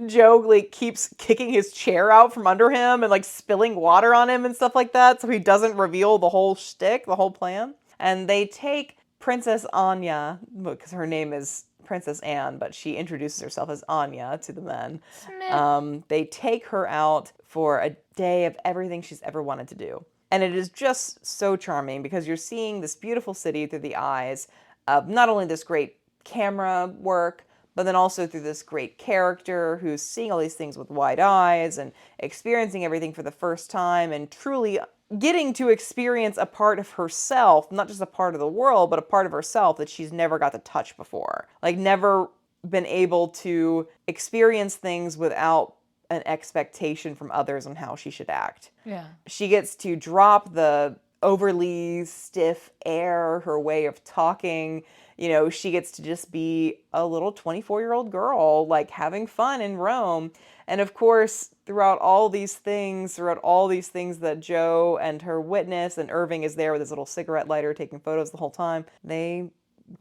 Joe like keeps kicking his chair out from under him and like spilling water on him and stuff like that, so he doesn't reveal the whole shtick, the whole plan. And they take Princess Anya, because her name is Princess Anne, but she introduces herself as Anya to the men. They take her out for a day of everything she's ever wanted to do. And it is just so charming because you're seeing this beautiful city through the eyes of not only this great camera work, but then also through this great character who's seeing all these things with wide eyes and experiencing everything for the first time and truly getting to experience a part of herself, not just a part of the world, but a part of herself that she's never got to touch before. Like, never been able to experience things without an expectation from others on how she should act. Yeah. She gets to drop the overly stiff air, her way of talking. You know, she gets to just be a little 24-year-old girl, like, having fun in Rome. And of course, throughout all these things that Joe and her witness, and Irving is there with his little cigarette lighter taking photos the whole time, they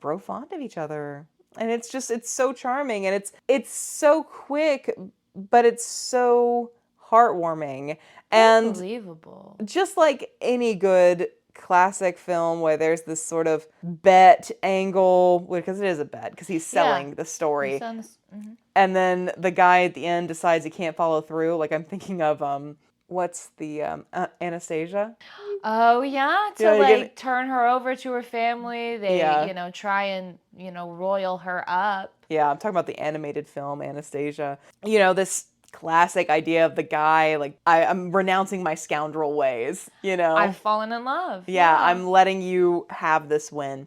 grow fond of each other. And it's so charming, and it's so quick, but it's so heartwarming. And unbelievable. Just like any good classic film where there's this sort of bet angle, because it is a bet, because he's selling the story. And then the guy at the end decides he can't follow through. Like, I'm thinking of, what's the, Anastasia? Oh, yeah? To, turn her over to her family. They, try and, royal her up. Yeah, I'm talking about the animated film, Anastasia. You know, this classic idea of the guy, like, I'm renouncing my scoundrel ways, you know? I've fallen in love. Yeah, I'm letting you have this win.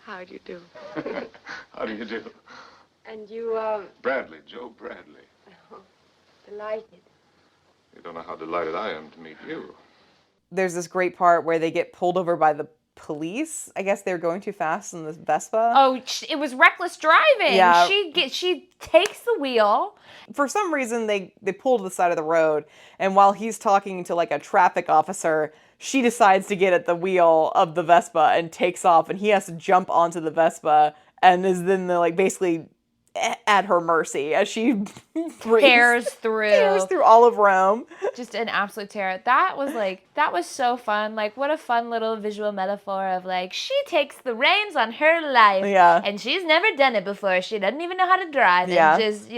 How do you do? How do you do? And you, Bradley, Joe Bradley. Oh, delighted. You don't know how delighted I am to meet you. There's this great part where they get pulled over by the police. I guess they were going too fast in the Vespa. Oh, it was reckless driving. Yeah. She takes the wheel. For some reason, they pull to the side of the road, and while he's talking to like a traffic officer, she decides to get at the wheel of the Vespa and takes off, and he has to jump onto the Vespa and is then like basically at her mercy as she Tears through all of Rome. Just an absolute terror. That was so fun. Like, what a fun little visual metaphor of like, she takes the reins on her life. Yeah. And she's never done it before. She doesn't even know how to drive. Yeah. And just,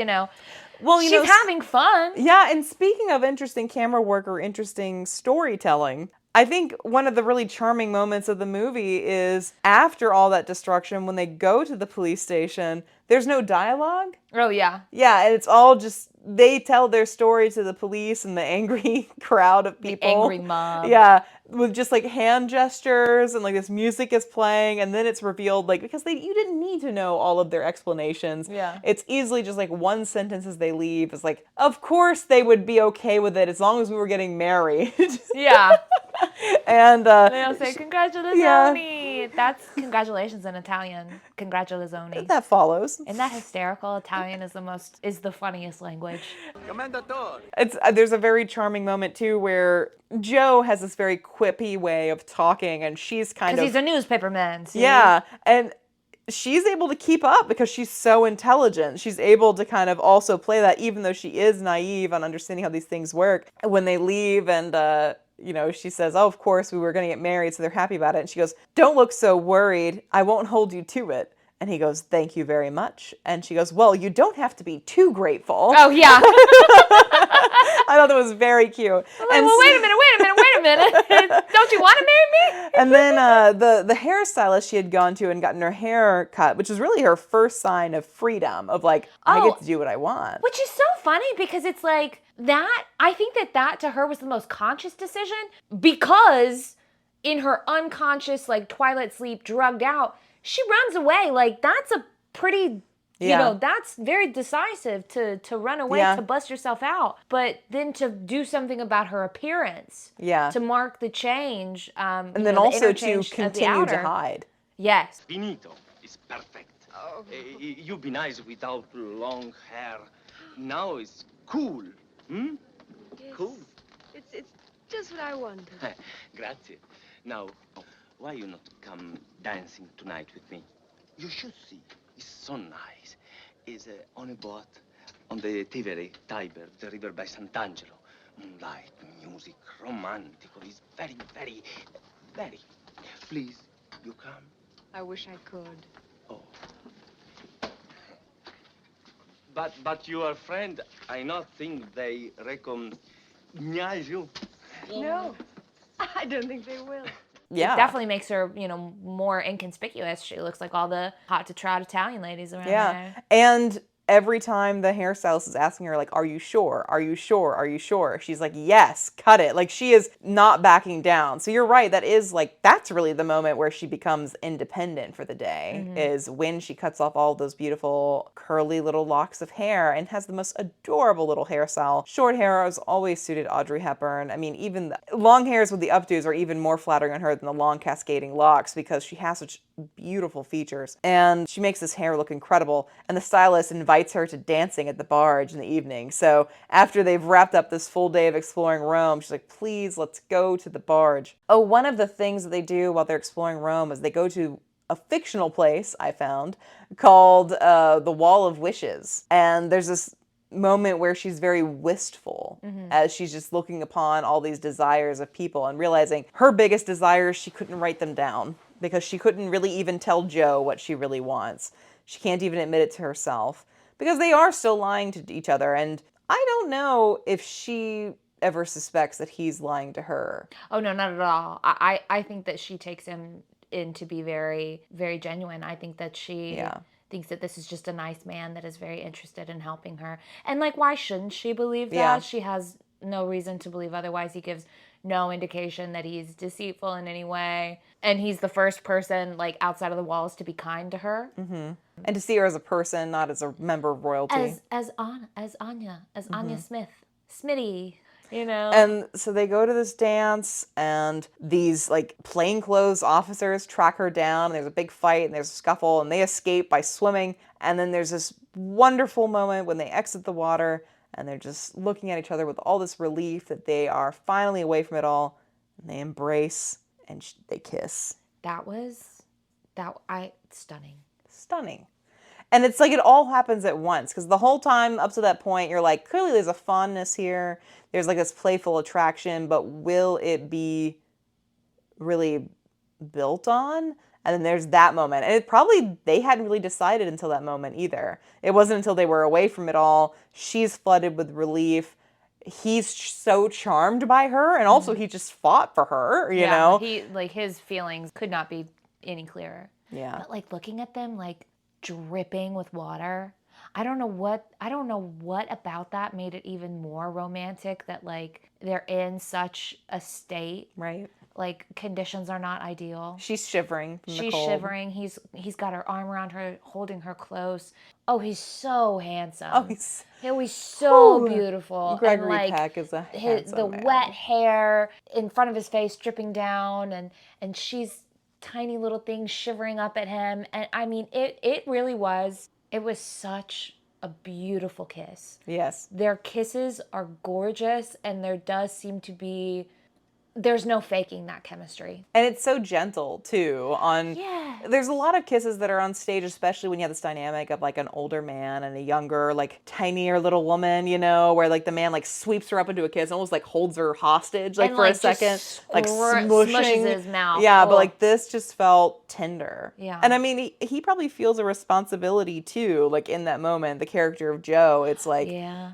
Well, she's having fun. Yeah, and speaking of interesting camera work or interesting storytelling, I think one of the really charming moments of the movie is after all that destruction, when they go to the police station, there's no dialogue. Oh, yeah. Yeah, and it's all just, they tell their story to the police and the angry crowd of people. The angry mob. Yeah, with just like hand gestures and like this music is playing, and then it's revealed like, because you didn't need to know all of their explanations. Yeah. It's easily just like one sentence as they leave is like, of course they would be okay with it as long as we were getting married. Yeah. And They all say, congratulazioni. Yeah. That's congratulations in Italian. Congratulazioni. that follows. Isn't that hysterical? Italian is the funniest language. There's a very charming moment too where Joe has this very quippy way of talking, and she's kind of, Because he's a newspaperman. See? yeah, and she's able to keep up because she's so intelligent. She's able to kind of also play that, even though she is naive on understanding how these things work. When they leave and she says, oh, of course we were going to get married, so they're happy about it. And she goes, don't look so worried. I won't hold you to it. And he goes, thank you very much. And she goes, well, you don't have to be too grateful. Oh, yeah. I thought that was very cute. I'm like, well, wait a minute. Don't you want to marry me? And then the hairstylist she had gone to and gotten her hair cut, which is really her first sign of freedom, of like, I get to do what I want. Which is so funny because it's like that, I think that to her was the most conscious decision, because in her unconscious, like twilight sleep, drugged out, she runs away. Like, that's a pretty, that's very decisive to run away, to bust yourself out. But then to do something about her appearance. Yeah. To mark the change. And then also to continue to hide. Yes. Finito is perfect. Oh. You be nice without long hair. Now it's cool. Hmm? Yes. Cool. It's just what I wanted. Grazie. Now, why you not come dancing tonight with me? You should see. It's so nice. It's on a boat on the Tiber, the river by Sant'Angelo. Moonlight, music, romantic. It's very, very, very. Please, you come? I wish I could. Oh. But your friend, I not think they recognize you. No, I don't think they will. Yeah. It definitely makes her, more inconspicuous. She looks like all the hot to trot Italian ladies around there. And every time the hairstylist is asking her, like, are you sure? Are you sure? Are you sure? She's like, yes, cut it. Like, she is not backing down. So you're right. That is like, that's really the moment where she becomes independent for the day, is when she cuts off all those beautiful curly little locks of hair and has the most adorable little hairstyle. Short hair has always suited Audrey Hepburn. I mean, even the long hairs with the updos are even more flattering on her than the long cascading locks, because she has such beautiful features. And she makes this hair look incredible. And the stylist invites her to dancing at the barge in the evening. So after they've wrapped up this full day of exploring Rome, she's like, please, let's go to the barge. Oh, one of the things that they do while they're exploring Rome is they go to a fictional place, I found, called the Wall of Wishes. And there's this moment where she's very wistful as she's just looking upon all these desires of people and realizing her biggest desires, she couldn't write them down because she couldn't really even tell Joe what she really wants. She can't even admit it to herself because they are still lying to each other. And I don't know if she ever suspects that he's lying to her. Oh, no, not at all. I think that she takes him in to be very, very genuine. I think that she thinks that this is just a nice man that is very interested in helping her. And, like, why shouldn't she believe that? Yeah. She has no reason to believe otherwise. He gives no indication that he's deceitful in any way. And he's the first person, like, outside of the walls to be kind to her. And to see her as a person, not as a member of royalty. As Anya Smith. Smitty. You know? And so they go to this dance, and these like plainclothes officers track her down, and there's a big fight, and there's a scuffle, and they escape by swimming. And then there's this wonderful moment when they exit the water, and they're just looking at each other with all this relief that they are finally away from it all. And they embrace, and they kiss. Stunning. Stunning. And it's like it all happens at once, because the whole time up to that point, you're like, clearly there's a fondness here. There's like this playful attraction, but will it be really built on? And then there's that moment. And it probably, they hadn't really decided until that moment either. It wasn't until they were away from it all. She's flooded with relief. He's so charmed by her, and also he just fought for her, you know? His feelings could not be any clearer. Yeah. But like looking at them like dripping with water, I don't know what about that made it even more romantic, that like they're in such a state. Right. Like conditions are not ideal. She's shivering from the She's cold. shivering. He's got her arm around her, holding her close. Oh, he's so handsome. Oh, he's so beautiful. Gregory and, like, Peck is a handsome man. wet hair in front of his face dripping down, and she's tiny little thing shivering up at him. And I mean, it really was. It was such a beautiful kiss. Yes. Their kisses are gorgeous, and there does seem to be. There's no faking that chemistry. And it's so gentle, too. There's a lot of kisses that are on stage, especially when you have this dynamic of, like, an older man and a younger, like, tinier little woman, you know, where, like, the man, like, sweeps her up into a kiss and almost, like, holds her hostage, like, and, for like, a second. Like, smushes his mouth. Yeah, but, like, this just felt tender. Yeah. And, I mean, he probably feels a responsibility, too, like, in that moment. The character of Joe, it's, like,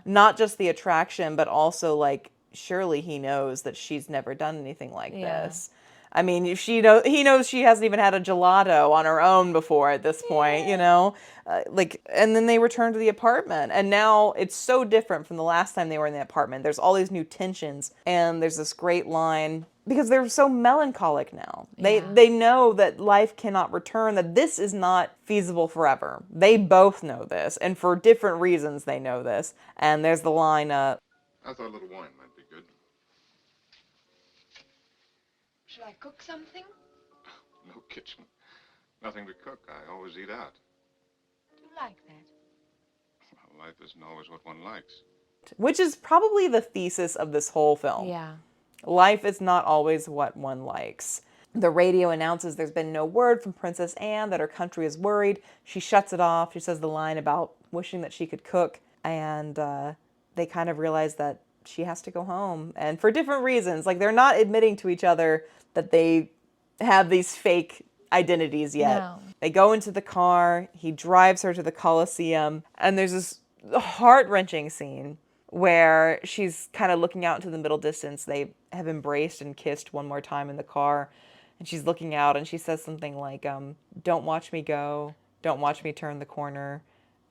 not just the attraction, but also, like, surely he knows that she's never done anything like this. I mean, if he knows she hasn't even had a gelato on her own before at this point, you know? And then they return to the apartment, and now it's so different from the last time they were in the apartment. There's all these new tensions, and there's this great line, because they're so melancholic now. They know that life cannot return, that this is not feasible forever. They both know this, and for different reasons they know this. And there's the line, I thought a little wine might be good. Shall I cook something? No kitchen. Nothing to cook. I always eat out. Do you like that? Well, life isn't always what one likes. which is probably the thesis of this whole film. Yeah. Life is not always what one likes. The radio announces there's been no word from Princess Anne, that her country is worried. She shuts it off. She says the line about wishing that she could cook. And they kind of realize that she has to go home. And for different reasons. Like, they're not admitting to each other that they have these fake identities yet. No. They go into the car. He drives her to the Coliseum. And there's this heart-wrenching scene where she's kind of looking out into the middle distance. They have embraced and kissed one more time in the car. And she's looking out and she says something like, don't watch me go. Don't watch me turn the corner.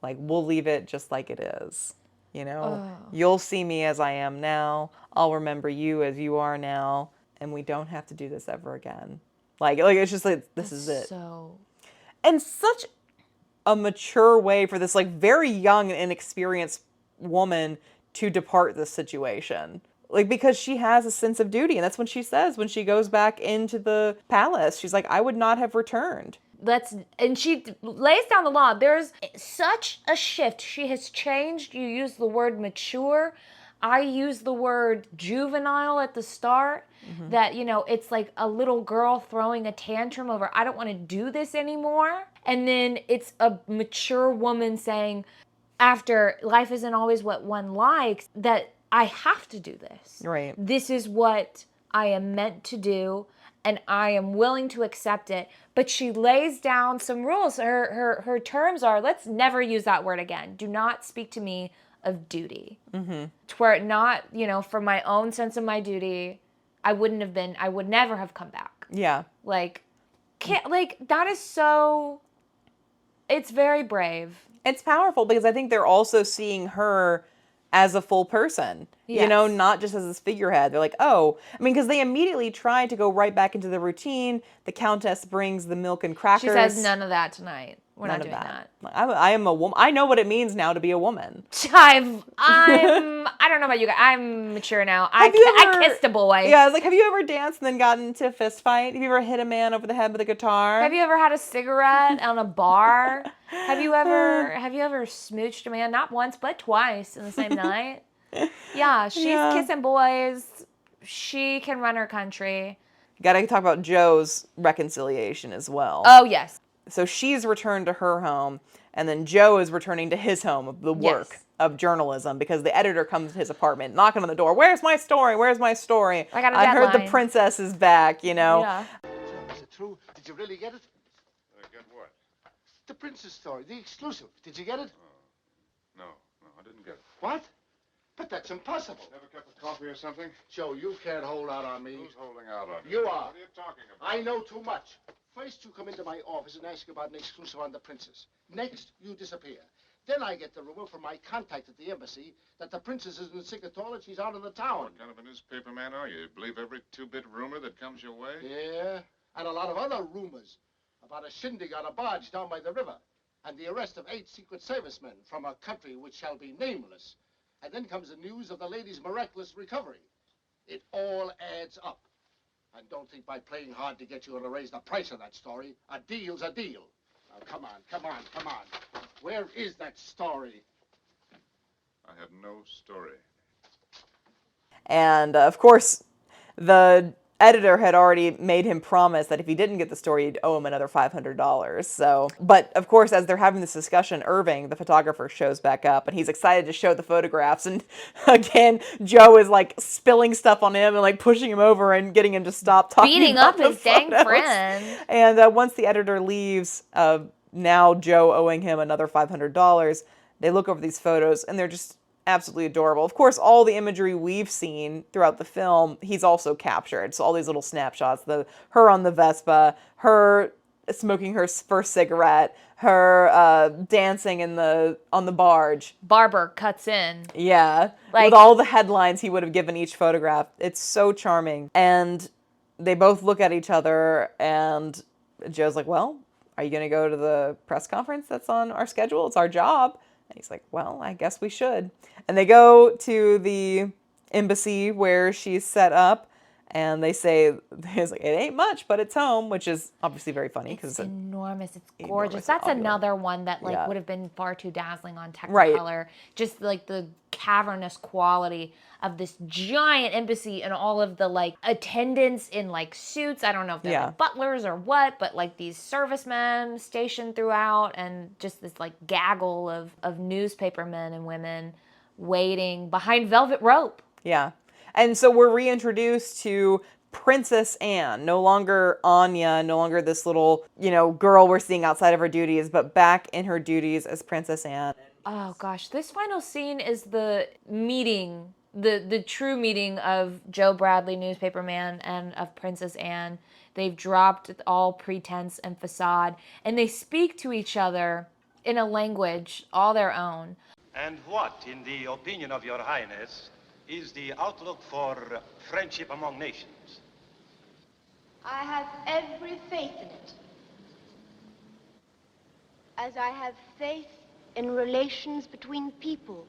Like, we'll leave it just like it is. You know, You'll see me as I am now. I'll remember you as you are now. And we don't have to do this ever again. Like it's just like, this is it. And such a mature way for this, like, very young and inexperienced woman to depart this situation. Like, because she has a sense of duty. And that's what she says when she goes back into the palace. She's like, I would not have returned. And she lays down the law. There's such a shift. She has changed. You use the word mature. I use the word juvenile at the start. Mm-hmm. That, you know, it's like a little girl throwing a tantrum over, I don't want to do this anymore. And then it's a mature woman saying, after life isn't always what one likes, that I have to do this. Right. This is what I am meant to do, and I am willing to accept it. But she lays down some rules. Her terms are, let's never use that word again. Do not speak to me of duty. Mm-hmm. To where not, you know, for my own sense of my duty, I would never have come back. Yeah. Like that is so, it's very brave. It's powerful because I think they're also seeing her as a full person, yes. You know, not just as this figurehead. They're like, oh, I mean, because they immediately try to go right back into the routine. The Countess brings the milk and crackers. She says none of that tonight. We're None not of doing that. that. I am a woman. I know what it means now to be a woman. I don't know about you guys. I'm mature now. Have you I ever- kissed a boy. Yeah, I was like, have you ever danced and then gotten into a fist fight? Have you ever hit a man over the head with a guitar? Have you ever had a cigarette on a bar? Have you ever smooched a man? Not once, but twice in the same night. Yeah, she's kissing boys. She can run her country. Got to talk about Joe's reconciliation as well. Oh, yes. So she's returned to her home, and then Joe is returning to his home of the work Yes. of journalism because the editor comes to his apartment, knocking on the door. Where's my story? Where's my story? I got a heard the deadline." princess is back, you know. Yeah. Is it true? Did you really get it? Get what? The princess story, the exclusive. Did you get it? No, I didn't get it. What? But that's impossible. Have a cup of coffee or something? Joe, you can't hold out on me. Who's holding out on You are. What are you talking about? I know too much. First, you come into my office and ask about an exclusive on the princess. Next, you disappear. Then I get the rumor from my contact at the embassy that the princess isn't sick at all and she's out in the town. What kind of a newspaper man are you? You believe every two-bit rumor that comes your way? Yeah, and a lot of other rumors about a shindig on a barge down by the river and the arrest of 8 Secret Servicemen from a country which shall be nameless. And then comes the news of the lady's miraculous recovery. It all adds up. And don't think by playing hard to get you to raise the price of that story. A deal's a deal. Now, come on. Where is that story? I have no story. And of course, the editor had already made him promise that if he didn't get the story, he'd owe him another $500. So, but of course, as they're having this discussion, Irving, the photographer, shows back up and he's excited to show the photographs. And again, Joe is like spilling stuff on him and like pushing him over and getting him to stop talking Beating about up the his dang photos. friend. And once the editor leaves, now Joe owing him another $500, they look over these photos and they're just absolutely adorable. Of course, all the imagery we've seen throughout the film, he's also captured. So all these little snapshots, her on the Vespa, her smoking her first cigarette, her dancing on the barge. Barber cuts in. Yeah, Like- with all the headlines he would have given each photograph. It's so charming. And they both look at each other and Joe's like, well, are you going to go to the press conference that's on our schedule? It's our job. And he's like, well, I guess we should. And they go to the embassy where she's set up, and they say, he's like, it ain't much, but it's home, which is obviously very funny. It's enormous. It's gorgeous. enormous, That's opulent. another one that Yeah. would have been far too dazzling on Right. Technicolor. Just like the cavernous quality of this giant embassy and all of the attendants in suits. I don't know if they're Yeah. butlers or what, but these servicemen stationed throughout, and just this gaggle of newspaper men and women waiting behind velvet rope. Yeah. And so we're reintroduced to Princess Anne, no longer Anya, no longer this little, girl we're seeing outside of her duties, but back in her duties as Princess Anne. Oh gosh, this final scene is the meeting, the true meeting of Joe Bradley, newspaper man, and of Princess Anne. They've dropped all pretense and facade, and they speak to each other in a language all their own. And what, in the opinion of your highness, is the outlook for friendship among nations? I have every faith in it. As I have faith in relations between people.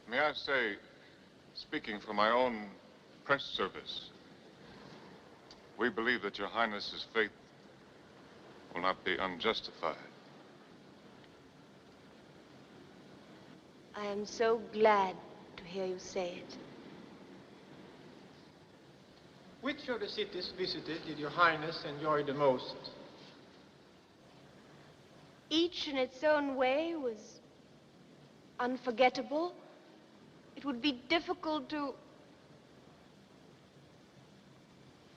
May I say, speaking for my own press service, we believe that your highness's faith will not be unjustified. I am so glad to hear you say it. Which of the cities visited did your highness enjoy the most? Each in its own way was unforgettable. It would be difficult to...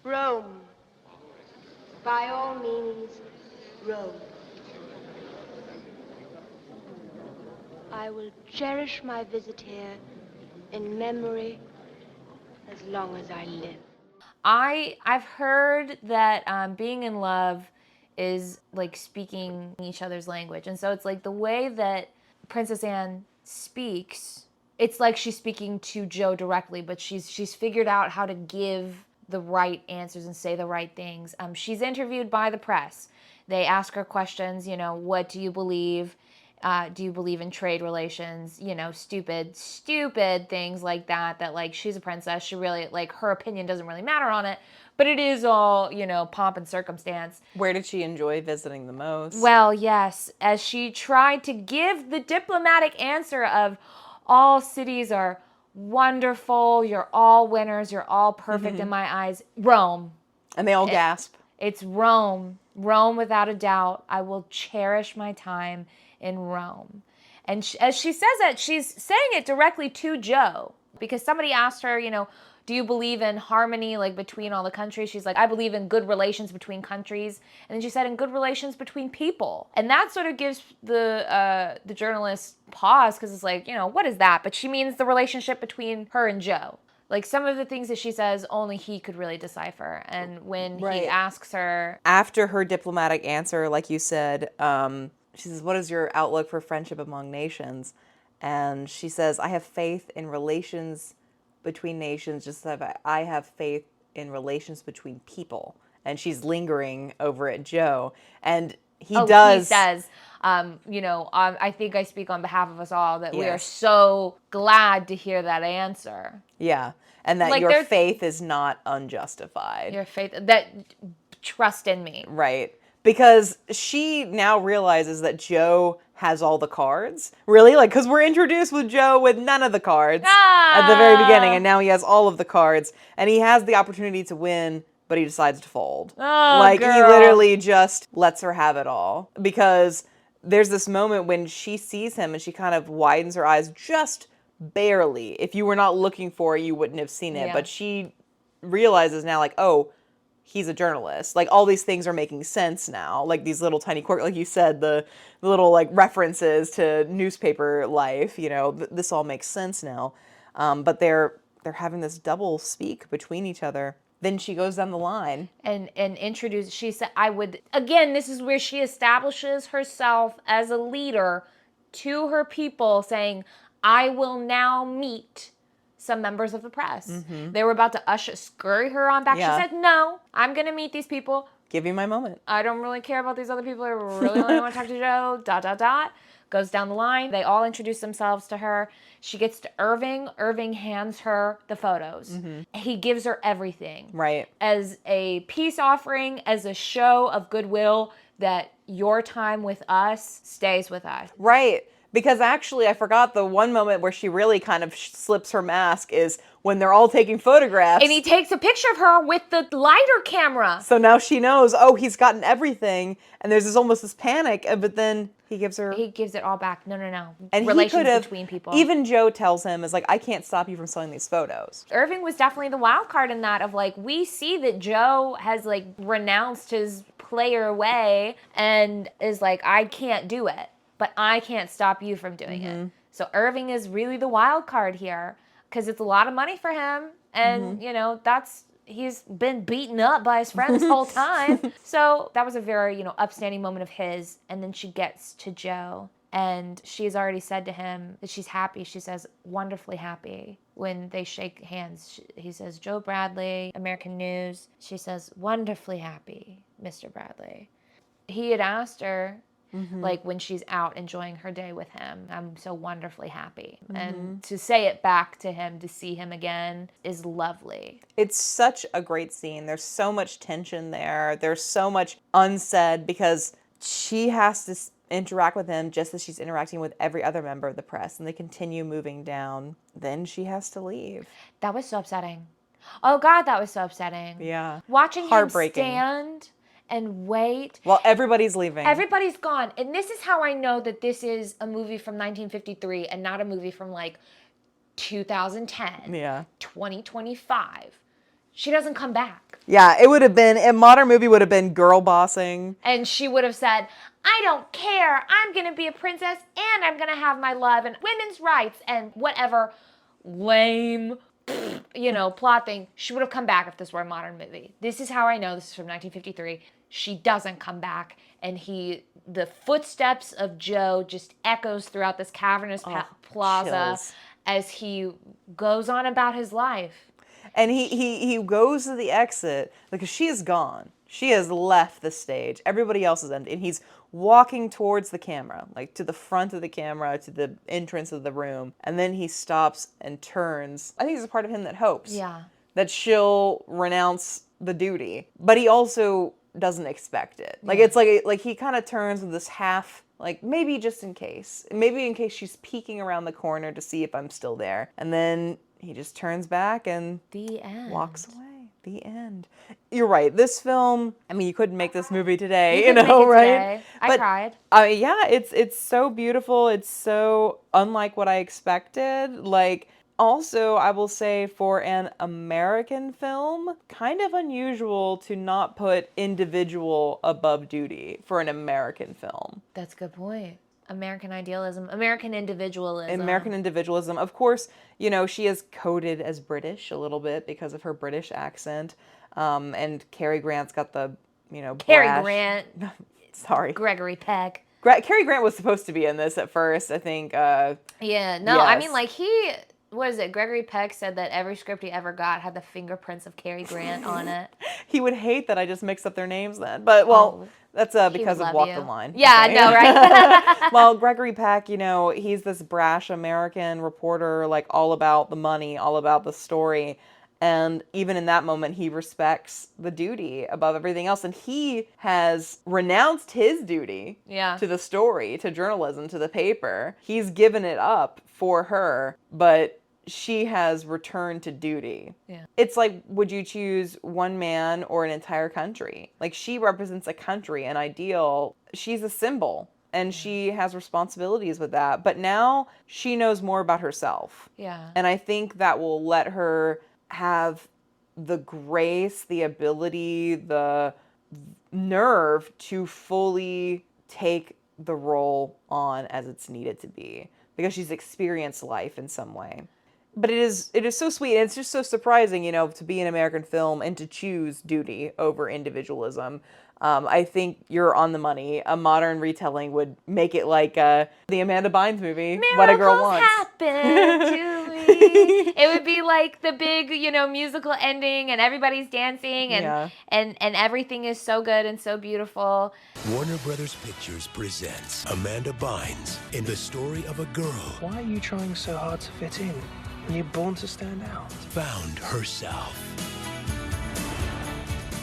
Rome. By all means, Rome. I will cherish my visit here in memory as long as I live. I've heard that being in love is like speaking each other's language. And so it's like the way that Princess Anne speaks, it's like she's speaking to Joe directly, but she's figured out how to give the right answers and say the right things. She's interviewed by the press. They ask her questions, you know, what do you believe? Do you believe in trade relations? You know, stupid things like that, that like she's a princess. She really, like, her opinion doesn't really matter on it, but it is all, you know, pomp and circumstance. Where did she enjoy visiting the most? Well, yes, as she tried to give the diplomatic answer of all cities are wonderful, you're all winners, you're all perfect in my eyes. Rome. And they all gasp. It's Rome. Rome, without a doubt. I will cherish my time in Rome. And as she says it, she's saying it directly to Joe, because somebody asked her, you know, do you believe in harmony, like, between all the countries? She's like, I believe in good relations between countries. And then she said, in good relations between people. And that sort of gives the journalist pause, because it's like, you know, what is that? But she means the relationship between her and Joe. Like, some of the things that she says, only he could really decipher. And when he asks her... After her diplomatic answer, like you said, she says, what is your outlook for friendship among nations? And she says, I have faith in relations between nations, just as I have faith in relations between people. And she's lingering over at Joe. And he says, you know, I think I speak on behalf of us all that we are so glad to hear that answer. Yeah. And that, like, your faith is not unjustified. Your faith, that trust in me. Right. Because she now realizes that Joe has all the cards. Really? Like, because we're introduced with Joe with none of the cards at the very beginning, and now he has all of the cards, and he has the opportunity to win, but he decides to fold. Oh, like, girl. He literally just lets her have it all. Because there's this moment when she sees him, and she kind of widens her eyes just barely. If you were not looking for it, you wouldn't have seen it. Yeah. But she realizes now, like, oh, he's a journalist. Like, all these things are making sense now. Like, these little tiny quirks, like you said, the little, like, references to newspaper life, you know, this all makes sense now. But they're having this double speak between each other. Then she goes down the line. And introduces, she said, again, this is where she establishes herself as a leader to her people, saying, I will now meet some members of the press. Mm-hmm. They were about to scurry her on back. Yeah. She said, no, I'm going to meet these people. Give you my moment. I don't really care about these other people. I really only want to talk to Joe, ... Goes down the line. They all introduce themselves to her. She gets to Irving. Irving hands her the photos. Mm-hmm. He gives her everything. Right. As a peace offering, as a show of goodwill that your time with us stays with us. Right. Because actually, I forgot the one moment where she really kind of slips her mask is when they're all taking photographs. And he takes a picture of her with the lighter camera. So now she knows, oh, he's gotten everything. And there's almost this panic, but then he gives it all back. No. And relations between people. Even Joe tells him, is like, I can't stop you from selling these photos. Irving was definitely the wild card in that, of like, we see that Joe has like renounced his player way and is like, I can't do it. But I can't stop you from doing it. So Irving is really the wild card here, because it's a lot of money for him. And, you know, he's been beaten up by his friend this whole time. So that was a very, you know, upstanding moment of his. And then she gets to Joe, and she's already said to him that she's happy. She says, wonderfully happy. When they shake hands, he says, Joe Bradley, American News. She says, wonderfully happy, Mr. Bradley. He had asked her, like, when she's out enjoying her day with him, I'm so wonderfully happy. And to say it back to him, to see him again, is lovely. It's such a great scene. There's so much tension there. There's so much unsaid, because she has to interact with him just as she's interacting with every other member of the press, and they continue moving down. Then she has to leave. That was so upsetting. Oh, God, that was so upsetting. Yeah. Watching him stand and wait. While everybody's leaving. Everybody's gone. And this is how I know that this is a movie from 1953 and not a movie from like 2010. Yeah. 2025. She doesn't come back. Yeah, it would have been, a modern movie would have been girl bossing. And she would have said, I don't care. I'm going to be a princess and I'm going to have my love and women's rights and whatever lame, you know, plot thing. She would have come back if this were a modern movie. This is how I know this is from 1953. She doesn't come back, and the footsteps of Joe just echoes throughout this cavernous plaza as he goes on about his life. And he goes to the exit because she is gone. She has left the stage. Everybody else is empty. And he's walking towards the camera, like to the front of the camera, to the entrance of the room. And then he stops and turns. I think there's a part of him that hopes that she'll renounce the duty. But he also doesn't expect it. Like, it's like he kind of turns with this half, like, maybe just in case. Maybe in case she's peeking around the corner to see if I'm still there. And then he just turns back and the end. Walks away. The end. You're right. This film, I mean, you couldn't make this movie today, you know, make it right? Today. I cried. Yeah, it's so beautiful. It's so unlike what I expected. Like, also, I will say for an American film, kind of unusual to not put individual above duty for an American film. That's a good point. American idealism, American individualism. American individualism. Of course, you know, she is coded as British a little bit because of her British accent. And Cary Grant's got the, you know, Cary Grant. Sorry. Gregory Peck. Cary Grant was supposed to be in this at first, I think. Yeah, no, yes. I mean, like, what is it? Gregory Peck said that every script he ever got had the fingerprints of Cary Grant on it. He would hate that I just mixed up their names then. But, well, that's because of Walk the Line. Yeah, I know, right? Well, Gregory Peck, you know, he's this brash American reporter, like, all about the money, all about the story. And even in that moment, he respects the duty above everything else. And he has renounced his duty to the story, to journalism, to the paper. He's given it up for her, but she has returned to duty. Yeah. It's like, would you choose one man or an entire country? Like, she represents a country, an ideal. She's a symbol. And she has responsibilities with that. But now she knows more about herself. Yeah. And I think that will let her have the grace, the ability, the nerve to fully take the role on as it's needed to be, because she's experienced life in some way. But it is so sweet, and it's just so surprising, you know, to be an American film and to choose duty over individualism. I think you're on the money. A modern retelling would make it like the Amanda Bynes movie, Miracles What a Girl Wants. Happen to me. It would be like the big, you know, musical ending, and everybody's dancing, and everything is so good and so beautiful. Warner Brothers Pictures presents Amanda Bynes in the story of a girl. Why are you trying so hard to fit in? You're born to stand out. Found herself.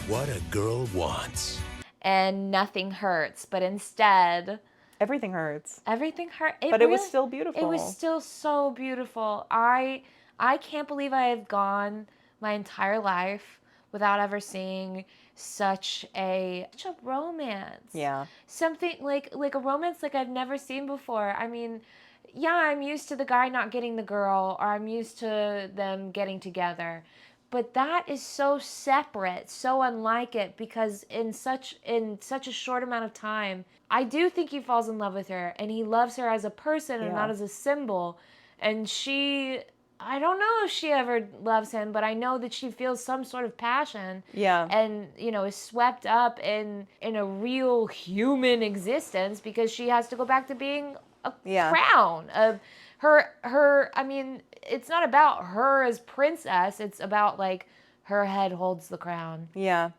What a Girl Wants. And nothing hurts, but instead... Everything hurts. Everything hurt. But it was still beautiful. It was still so beautiful. I can't believe I have gone my entire life without ever seeing such a romance. Yeah. Something like a romance like I've never seen before. I mean, yeah, I'm used to the guy not getting the girl, or I'm used to them getting together. But that is so separate, so unlike it, because in such a short amount of time, I do think he falls in love with her, and he loves her as a person and not as a symbol. And I don't know if she ever loves him, but I know that she feels some sort of passion. Yeah. And, you know, is swept up in a real human existence, because she has to go back to being a crown of her. I mean, it's not about her as princess. It's about, like, her head holds the crown. Yeah.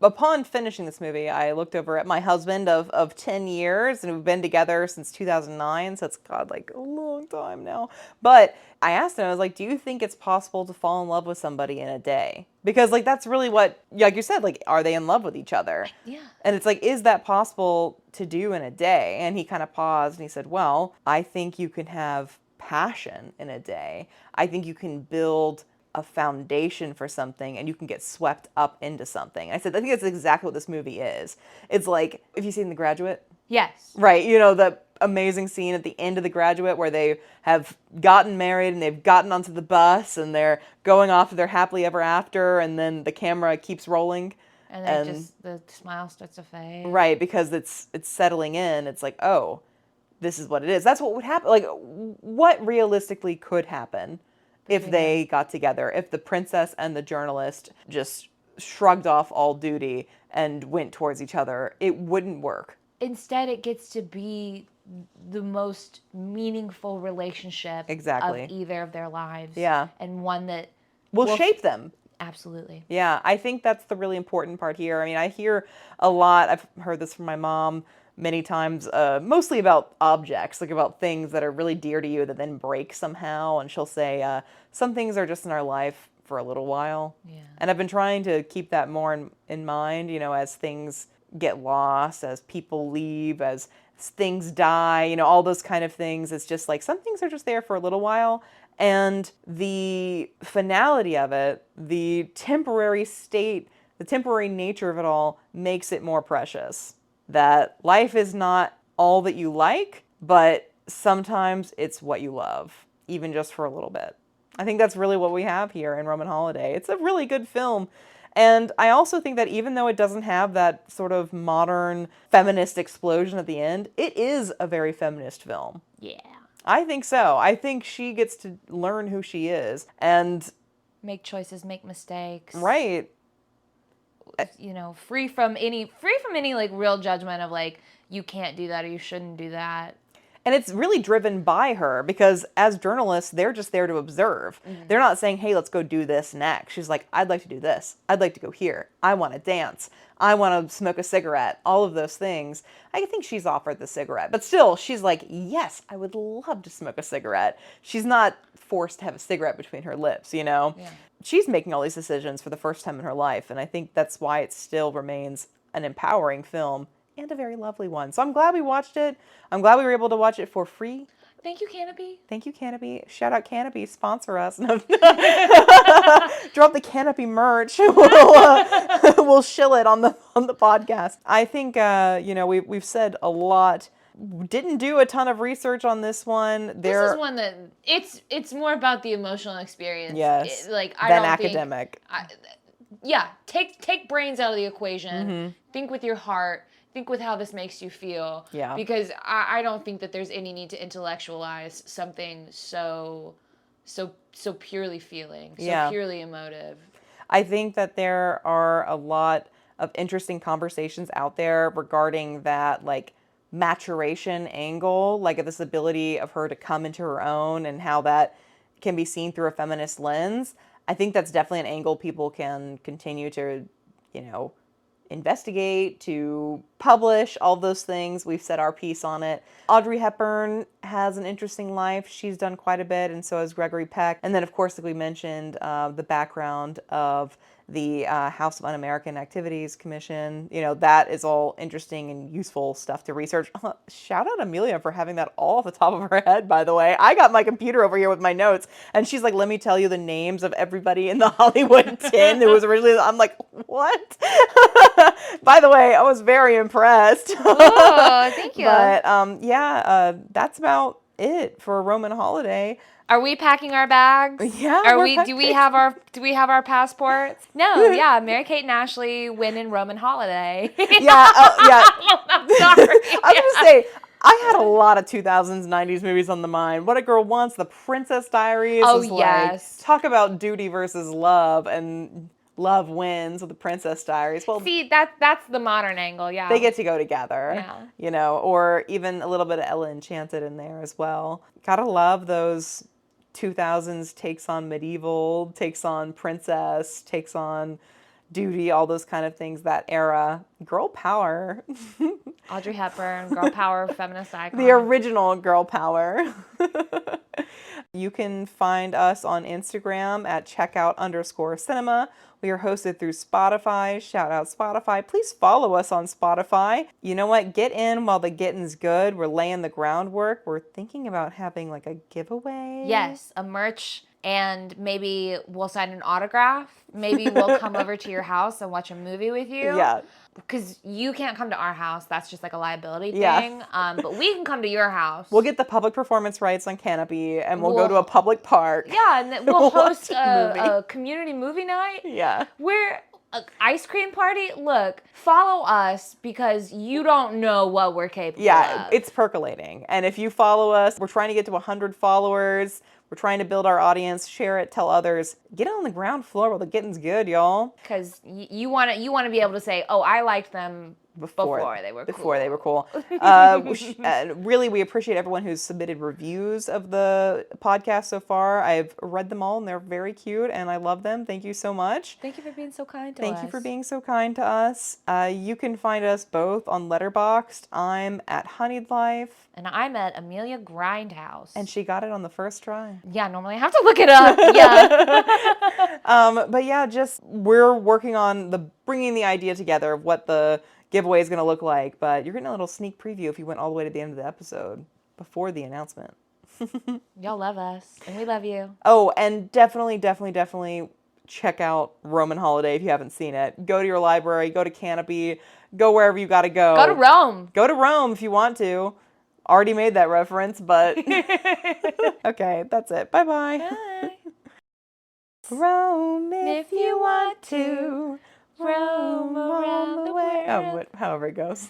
Upon finishing this movie, I looked over at my husband of 10 years, and we've been together since 2009, so it's, God, like, a long time now. But I asked him, I was like, do you think it's possible to fall in love with somebody in a day? Because, like, that's really what, like you said, like, are they in love with each other? Yeah. And it's like, is that possible to do in a day? And he kind of paused, and he said, well, I think you can have passion in a day. I think you can build a foundation for something, and you can get swept up into something. I said, I think that's exactly what this movie is. It's like, have you seen The Graduate? Yes. Right. You know, the amazing scene at the end of The Graduate where they have gotten married and they've gotten onto the bus and they're going off to their happily ever after, and then the camera keeps rolling. And the smile starts to fade. Right, because it's settling in. It's like, oh, this is what it is. That's what would happen. Like, what realistically could happen if they got together, if the princess and the journalist just shrugged off all duty and went towards each other? It wouldn't work. Instead, it gets to be the most meaningful relationship of either of their lives. Yeah. And one that will shape them. Absolutely. Yeah, I think that's the really important part here. I mean, I hear a lot, I've heard this from my mom many times, mostly about objects, like about things that are really dear to you that then break somehow. And she'll say, some things are just in our life for a little while. Yeah. And I've been trying to keep that more in mind, you know, as things get lost, as people leave, as things die, you know, all those kind of things. It's just like some things are just there for a little while. And the finality of it, the temporary state, the temporary nature of it all makes it more precious. That life is not all that you like, but sometimes it's what you love, even just for a little bit. I think that's really what we have here in Roman Holiday. It's a really good film. And I also think that even though it doesn't have that sort of modern feminist explosion at the end, it is a very feminist film. Yeah. I think so. I think she gets to learn who she is and make choices, make mistakes. Right. You know, free from any like real judgment of like you can't do that or you shouldn't do that. And it's really driven by her because as journalists, they're just there to observe. Mm-hmm. They're not saying, hey, let's go do this next. She's like, I'd like to do this. I'd like to go here. I want to dance. I want to smoke a cigarette. All of those things. I think she's offered the cigarette. But still, she's like, yes, I would love to smoke a cigarette. She's not forced to have a cigarette between her lips, you know? Yeah. She's making all these decisions for the first time in her life. And I think that's why it still remains an empowering film. And a very lovely one. So I'm glad we watched it. I'm glad we were able to watch it for free. Thank you, Canopy. Thank you, Canopy. Shout out Canopy. Sponsor us. Drop the Canopy merch. We'll shill it on the podcast. I think, you know, we've said a lot. Didn't do a ton of research on this one. This is one that it's more about the emotional experience. Yes. Than academic. Take brains out of the equation. Mm-hmm. Think with your heart. Think with how this makes you feel. Yeah. Because I don't think that there's any need to intellectualize something so purely feeling, purely emotive. I think that there are a lot of interesting conversations out there regarding that, like, maturation angle, like this ability of her to come into her own and how that can be seen through a feminist lens. I think that's definitely an angle people can continue to, you know, investigate, to publish, all those things. We've said our piece on it. Audrey Hepburn has an interesting life. She's done quite a bit, and so has Gregory Peck. And then, of course, like we mentioned, the background of the House of Un-American Activities Commission. You know, that is all interesting and useful stuff to research. Shout out Amelia for having that all off the top of her head, by the way. I got my computer over here with my notes, and she's like, let me tell you the names of everybody in the Hollywood 10 who was originally... I'm like, what? By the way, I was very impressed. Oh, thank you. But, that's about it for a Roman Holiday. Are we packing our bags? Yeah. Do we have our passports? No. Yeah. Mary-Kate and Ashley win in Roman Holiday. Yeah. I'm sorry. I was gonna say, I had a lot of 2000s, 90s movies on the mind. What a Girl Wants, The Princess Diaries. Oh, is yes. Like, talk about duty versus love, and love wins with The Princess Diaries. Well, see, that's the modern angle, yeah. They get to go together, yeah. You know, or even a little bit of Ella Enchanted in there as well. Gotta love those 2000s takes on medieval, takes on princess, takes on duty, all those kind of things, that era. Girl power. Audrey Hepburn, girl power, feminist icon. The original girl power. You can find us on Instagram at checkout_cinema. We are hosted through Spotify. Shout out Spotify. Please follow us on Spotify. You know what? Get in while the getting's good. We're laying the groundwork. We're thinking about having like a giveaway. Yes, a merch, and maybe we'll sign an autograph. Maybe we'll come over to your house and watch a movie with you. Yeah. Because you can't come to our house. That's just like a liability thing. Yeah. But we can come to your house. We'll get the public performance rights on Canopy, and we'll go to a public park. Yeah, and then we'll host a community movie night. Yeah. We're an ice cream party. Look, follow us because you don't know what we're capable of. It's percolating. And if you follow us, we're trying to get to 100 followers. We're trying to build our audience, share it, tell others. Get it on the ground floor while the getting's good, y'all. Because you want to be able to say, oh, I liked them Before they were cool. Really, we appreciate everyone who's submitted reviews of the podcast so far. I've read them all, and they're very cute, and I love them. Thank you so much. Thank you for being so kind to us. Thank you for being so kind to us. You can find us both on Letterboxd. I'm at Honeyed Life. And I'm at Amelia Grindhouse. And she got it on the first try. Yeah, normally I have to look it up. Yeah. But yeah, just we're working on bringing the idea together of what the giveaway is going to look like. But you're getting a little sneak preview if you went all the way to the end of the episode before the announcement. Y'all love us, and we love you. Oh, and definitely check out Roman Holiday if you haven't seen it. Go to your library, go to Canopy, go wherever you got to go. Go to Rome. Go to Rome if you want to. Already made that reference, but okay, that's it. Bye-bye. Bye. Rome if you want to. Roam around the world. Oh, however it goes.